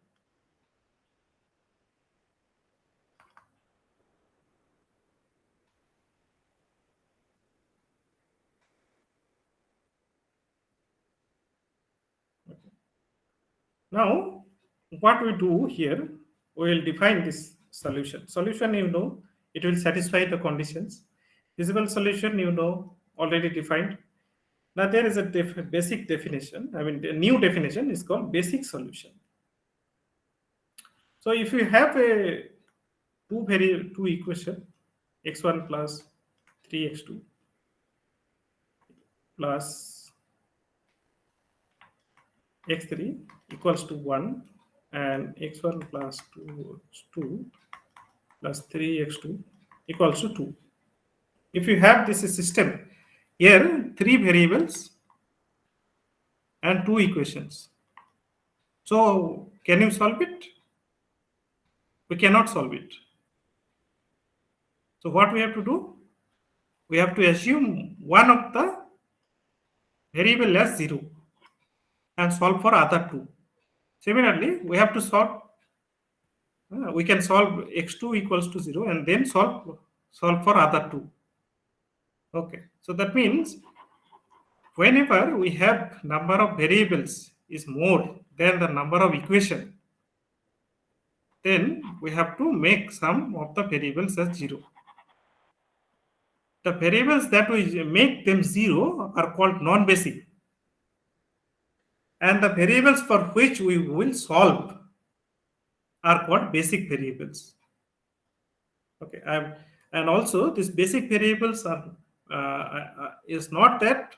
S1: Now, what we do here, we will define this solution. Solution, it will satisfy the conditions. Feasible solution, already defined. Now there is a basic definition. I mean, the new definition is called basic solution. So if you have a two equation, x1 plus 3x2 plus x3 equals to 1 and x1 plus 2 plus 3x2 equals to 2. If you have this system, here 3 variables and 2 equations. So can you solve it? We cannot solve it. So what we have to do? We have to assume one of the variable as 0 and solve for other 2. Similarly, we have to solve, we can solve x2 equals to 0 and then solve for other 2. Okay, so that means whenever we have number of variables is more than the number of equation, then we have to make some of the variables as 0. The variables that we make them 0 are called non-basic, and the variables for which we will solve are called basic variables. Okay, And also, these basic variables are is not that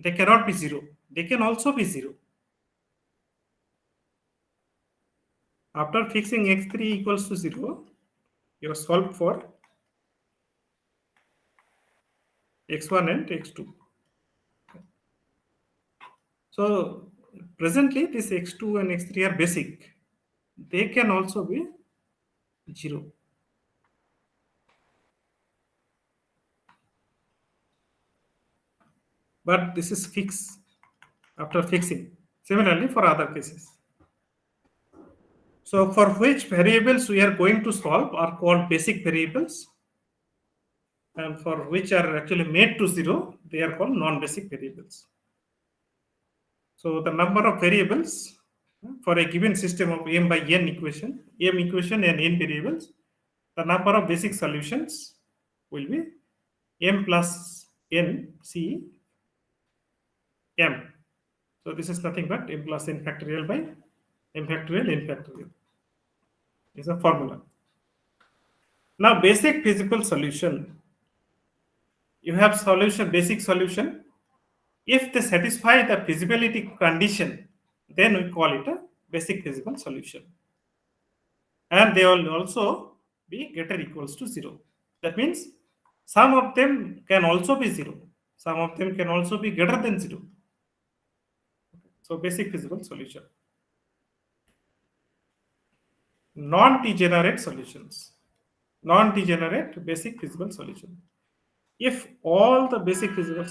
S1: they cannot be zero. They can also be zero. After fixing x3 equals to 0, you solve for x1 and x2. So presently, this x2 and x3 are basic. They can also be 0. But this is fixed after fixing. Similarly, for other cases. So for which variables we are going to solve are called basic variables, and for which are actually made to 0, they are called non-basic variables. So the number of variables for a given system of m by n equation, and n variables, the number of basic solutions will be m plus n c m. So this is nothing but m plus n factorial by m factorial n factorial. Is a formula. Now basic feasible solution. You have solution, basic solution. If they satisfy the feasibility condition, then we call it a basic feasible solution. And they will also be greater equals to 0. That means some of them can also be 0. Some of them can also be greater than 0. So basic feasible solution. Non-degenerate solutions. Non-degenerate basic feasible solution. If all the basic feasible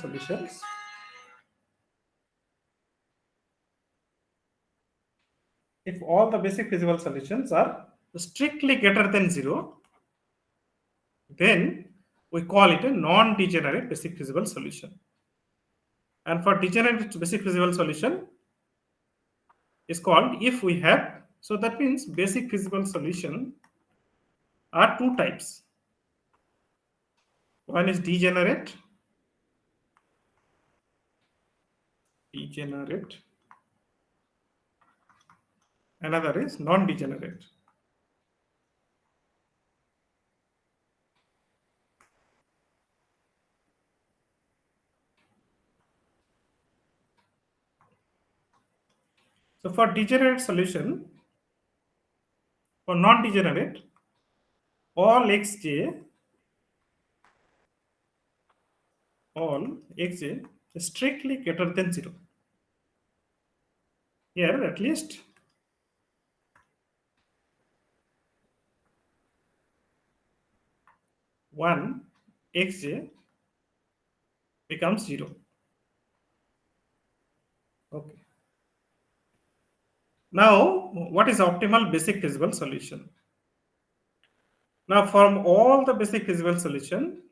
S1: solutions are strictly greater than 0, then we call it a non-degenerate basic feasible solution. And for degenerate basic feasible solution is called if we have, so that means basic feasible solution are two types. One is degenerate, another is non-degenerate. So for degenerate solution, for non-degenerate, all xj is strictly greater than 0. Here at least one xj becomes 0. Okay. Now, what is optimal basic feasible solution? Now, from all the basic feasible solution,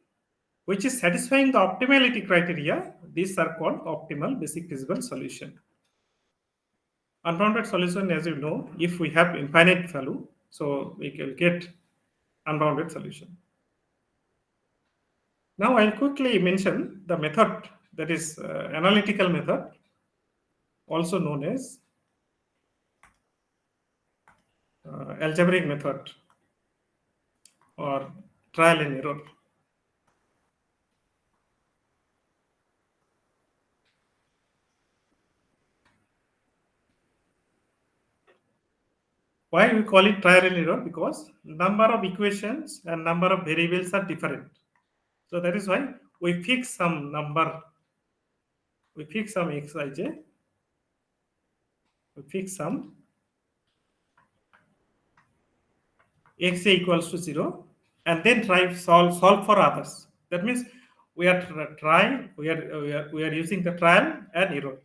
S1: which is satisfying the optimality criteria, these are called optimal basic feasible solution. Unbounded solution, as you know, if we have infinite value, so we can get unbounded solution. Now, I'll quickly mention the method, that is analytical method, also known as algebraic method or trial and error. Why we call it trial and error? Because number of equations and number of variables are different. So that is why we fix some number, we fix some xij, we fix some xj equals to 0, and then try solve for others. That means we are trying, we are using the trial and error.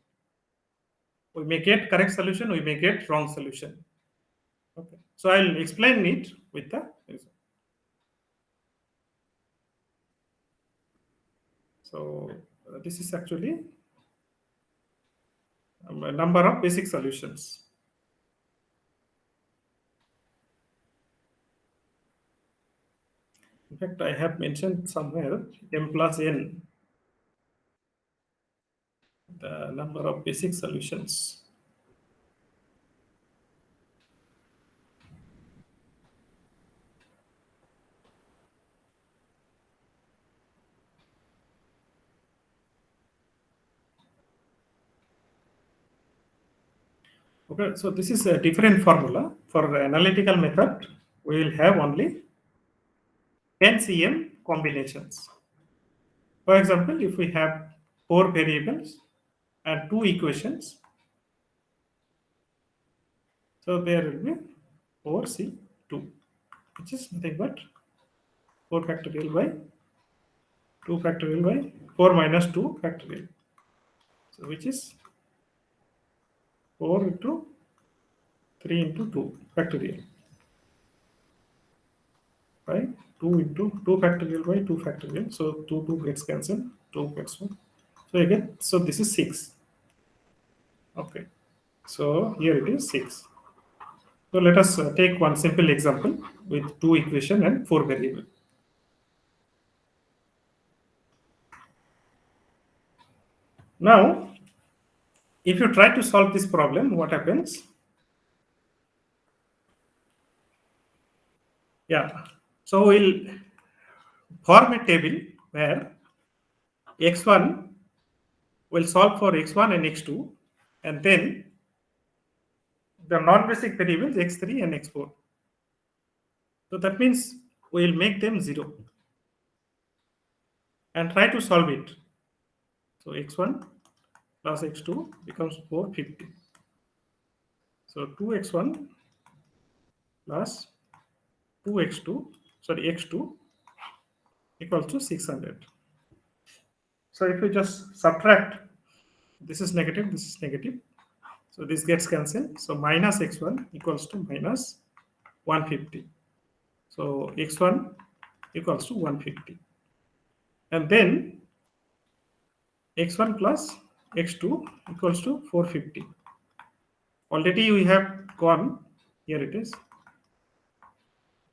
S1: We may get correct solution, we may get wrong solution. Okay. So I'll explain it with the result. So this is actually a number of basic solutions. In fact, I have mentioned somewhere m plus n, the number of basic solutions. Okay, so this is a different formula. For analytical method, we will have only 10 cm combinations. For example, if we have 4 variables and 2 equations, so there will be 4C2, which is nothing but 4 factorial by 2 factorial by 4 minus 2 factorial. So which is 4 into 3 into 2 factorial by 2 into 2 factorial by 2 factorial. So 2 gets cancelled, 2 gets 1. So again, so this is 6. Okay. So here it is 6. So let us take one simple example with 2 equation and 4 variable. Now, if you try to solve this problem, what happens? Yeah. So we'll form a table where x1 will solve for x1 and x2, and then the non-basic variables x3 and x4. So that means we'll make them 0 and try to solve it. So x1 plus x2 becomes 450. So 2x1 plus 2x2, sorry, x2 equals to 600. So if you just subtract, this is negative, this is negative. So this gets cancelled. So minus x1 equals to minus 150. So x1 equals to 150. And then x1 plus x2 equals to 450. Already we have gone, here it is.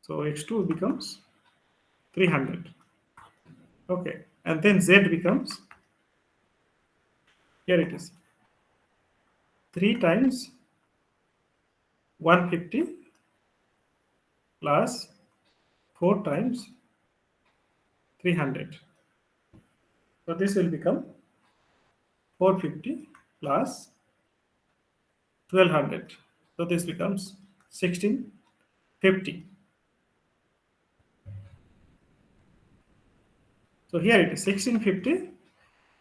S1: So x2 becomes 300. Okay. And then z becomes, here it is, 3 times 150 plus 4 times 300. So this will become 450 plus 1200. So this becomes 1650. So here it is 1650.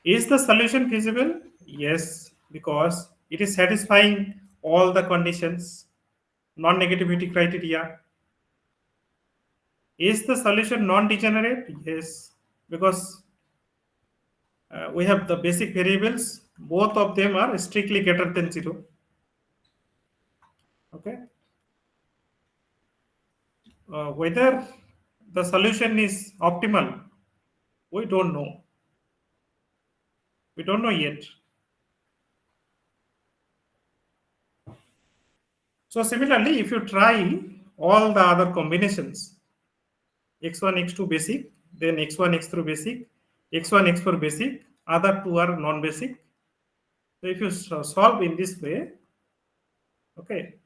S1: Is the solution feasible? Yes, because it is satisfying all the conditions, non-negativity criteria. Is the solution non-degenerate? Yes, because we have the basic variables, both of them are strictly greater than 0. Okay. Whether the solution is optimal, we don't know. We don't know yet. So similarly, if you try all the other combinations, x1, x2 basic, then x1, x3 basic, x1, x4 basic, other two are non-basic. So if you solve in this way, okay,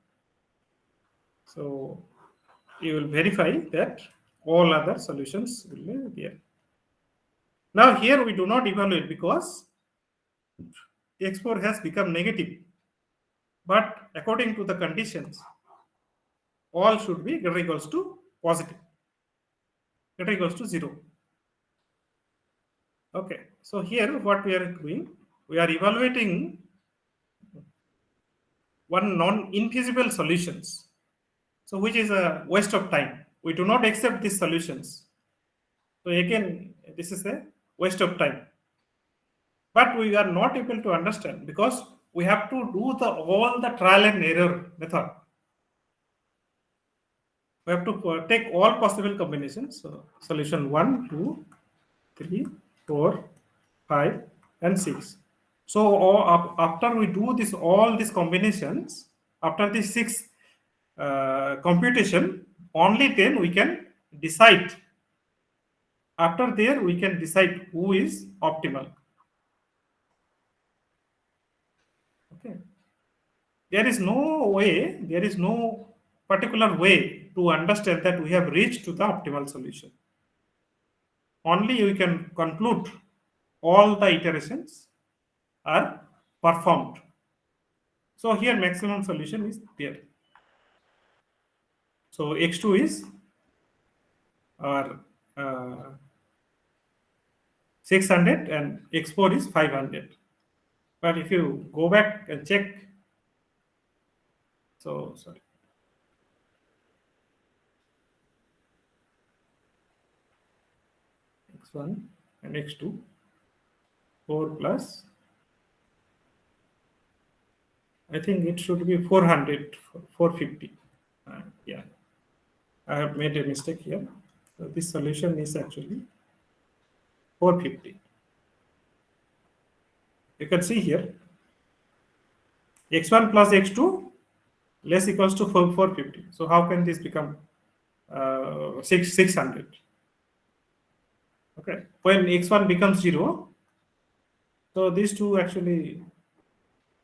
S1: so you will verify that all other solutions will be there. Now here we do not evaluate because x4 has become negative, but according to the conditions, all should be greater equals to positive, greater equals to 0. Okay, so here what we are doing, we are evaluating one non-infeasible solutions. So which is a waste of time. We do not accept these solutions. So again, this is a waste of time. But we are not able to understand because we have to do all the trial and error method. We have to take all possible combinations. So solution 1, 2, 3, 4, 5, and 6. So after we do this all these combinations, after the 6 computation, only then we can decide. After there, we can decide who is optimal. Okay. There is no particular way to understand that we have reached to the optimal solution. Only you can conclude all the iterations are performed. So here maximum solution is there. So x2 is our 600 and x4 is 500. But if you go back and check, so sorry. X1 and x2, 4 plus, I think it should be 400, 450. Yeah, I have made a mistake here. So this solution is actually 450. You can see here, x1 plus x2 less equals to 450. So how can this become 600? Okay, when x1 becomes 0, so these two actually,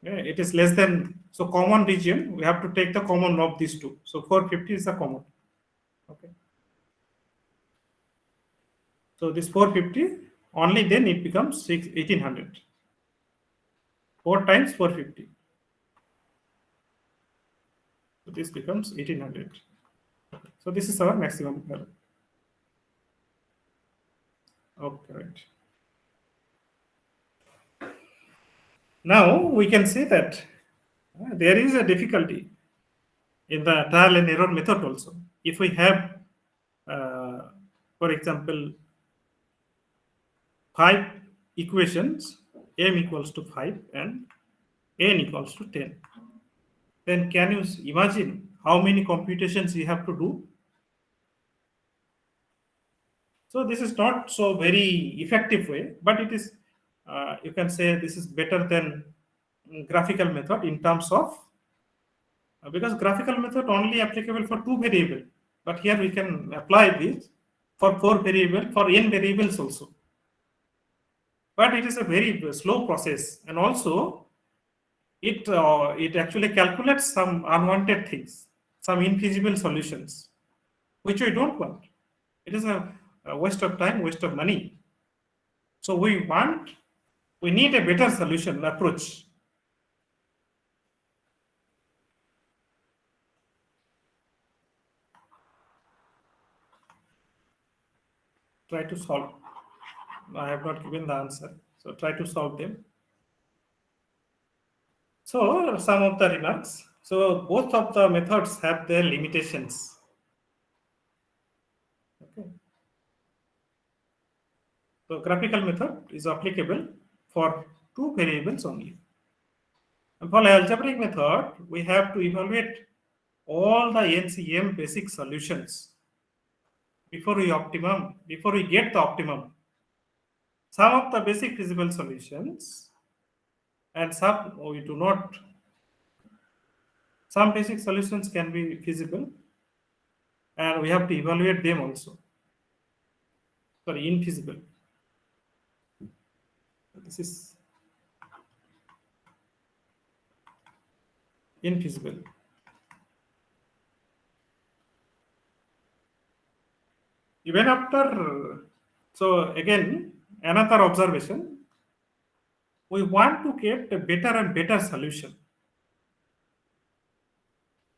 S1: yeah, it is less than, so common region, we have to take the common of these two. So 450 is the common. Okay. So this 450, only then it becomes 1800. 4 times 450. So this becomes 1800. So this is our maximum value. Okay, right. Now we can say that there is a difficulty in the trial and error method also. If we have, for example, 5 equations, m equals to 5 and n equals to 10, then can you imagine how many computations you have to do? So this is not so very effective way, but it is, you can say this is better than graphical method in terms of, because graphical method only applicable for 2 variable, but here we can apply this for 4 variable, for n variables also. But it is a very slow process, and also it actually calculates some unwanted things, some infeasible solutions, which we don't want. It is a waste of time, waste of money. So we need a better solution approach. Try to solve. I have not given the answer, so try to solve them. So some of the remarks. So both of the methods have their limitations. Okay. So graphical method is applicable for 2 variables only. And for algebraic method, we have to evaluate all the NCM basic solutions before we get the optimum. Some of the basic feasible solutions and some we do not. Some basic solutions can be feasible and we have to evaluate them also. Sorry, infeasible. This is infeasible. Even after, so again, another observation, we want to get a better and better solution.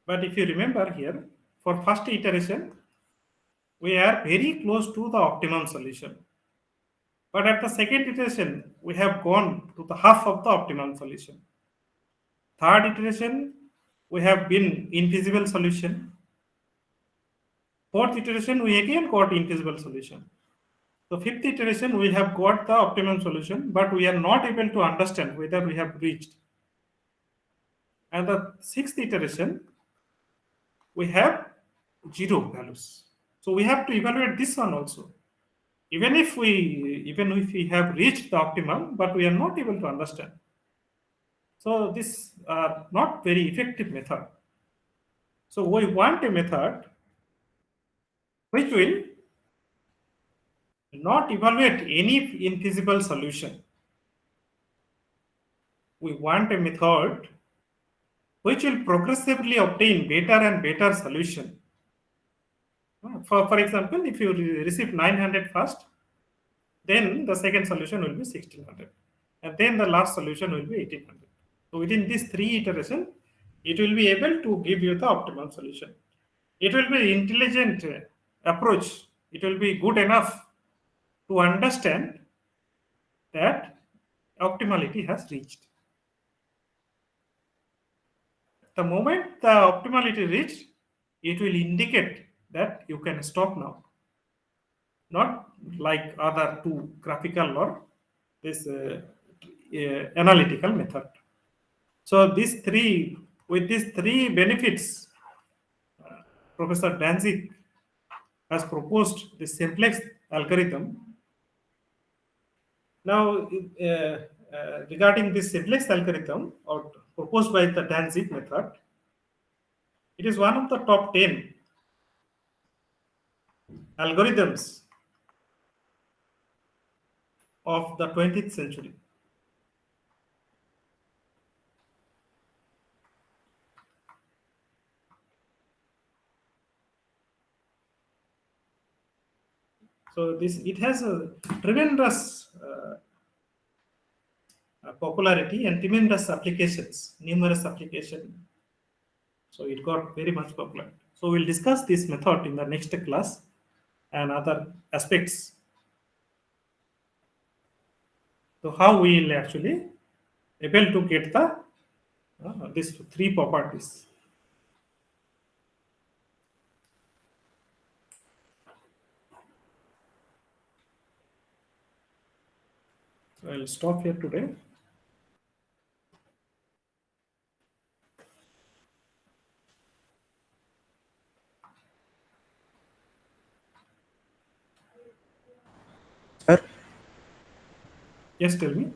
S1: But if you remember here, for first iteration, we are very close to the optimum solution. But at the second iteration, we have gone to the half of the optimum solution. Third iteration, we have been infeasible solution. Fourth iteration, we again got infeasible solution. So fifth iteration, we have got the optimum solution, but we are not able to understand whether we have reached. And the sixth iteration, we have 0 values. So we have to evaluate this one also. Even if we have reached the optimum, but we are not able to understand. So this are not very effective method. So we want a method which will not evaluate any infeasible solution. We want a method which will progressively obtain better and better solution. For example, if you receive 900 first, then the second solution will be 1600, and then the last solution will be 1800. So within these three iterations, it will be able to give you the optimal solution. It will be intelligent approach. It will be good enough to understand that optimality has reached. The moment the optimality reached, it will indicate that you can stop now. Not like other two, graphical or this analytical method. So these three, with these three benefits, Professor Danzig has proposed the simplex algorithm. Now, regarding this simplex algorithm or proposed by the Danzig method, it is one of the top 10 algorithms of the 20th century. So this it has a tremendous popularity and tremendous applications, numerous applications. So it got very much popular. So we'll discuss this method in the next class and other aspects. So how we will actually able to get the these three properties. So I'll stop here today.
S3: Sir,
S1: Yes, tell me.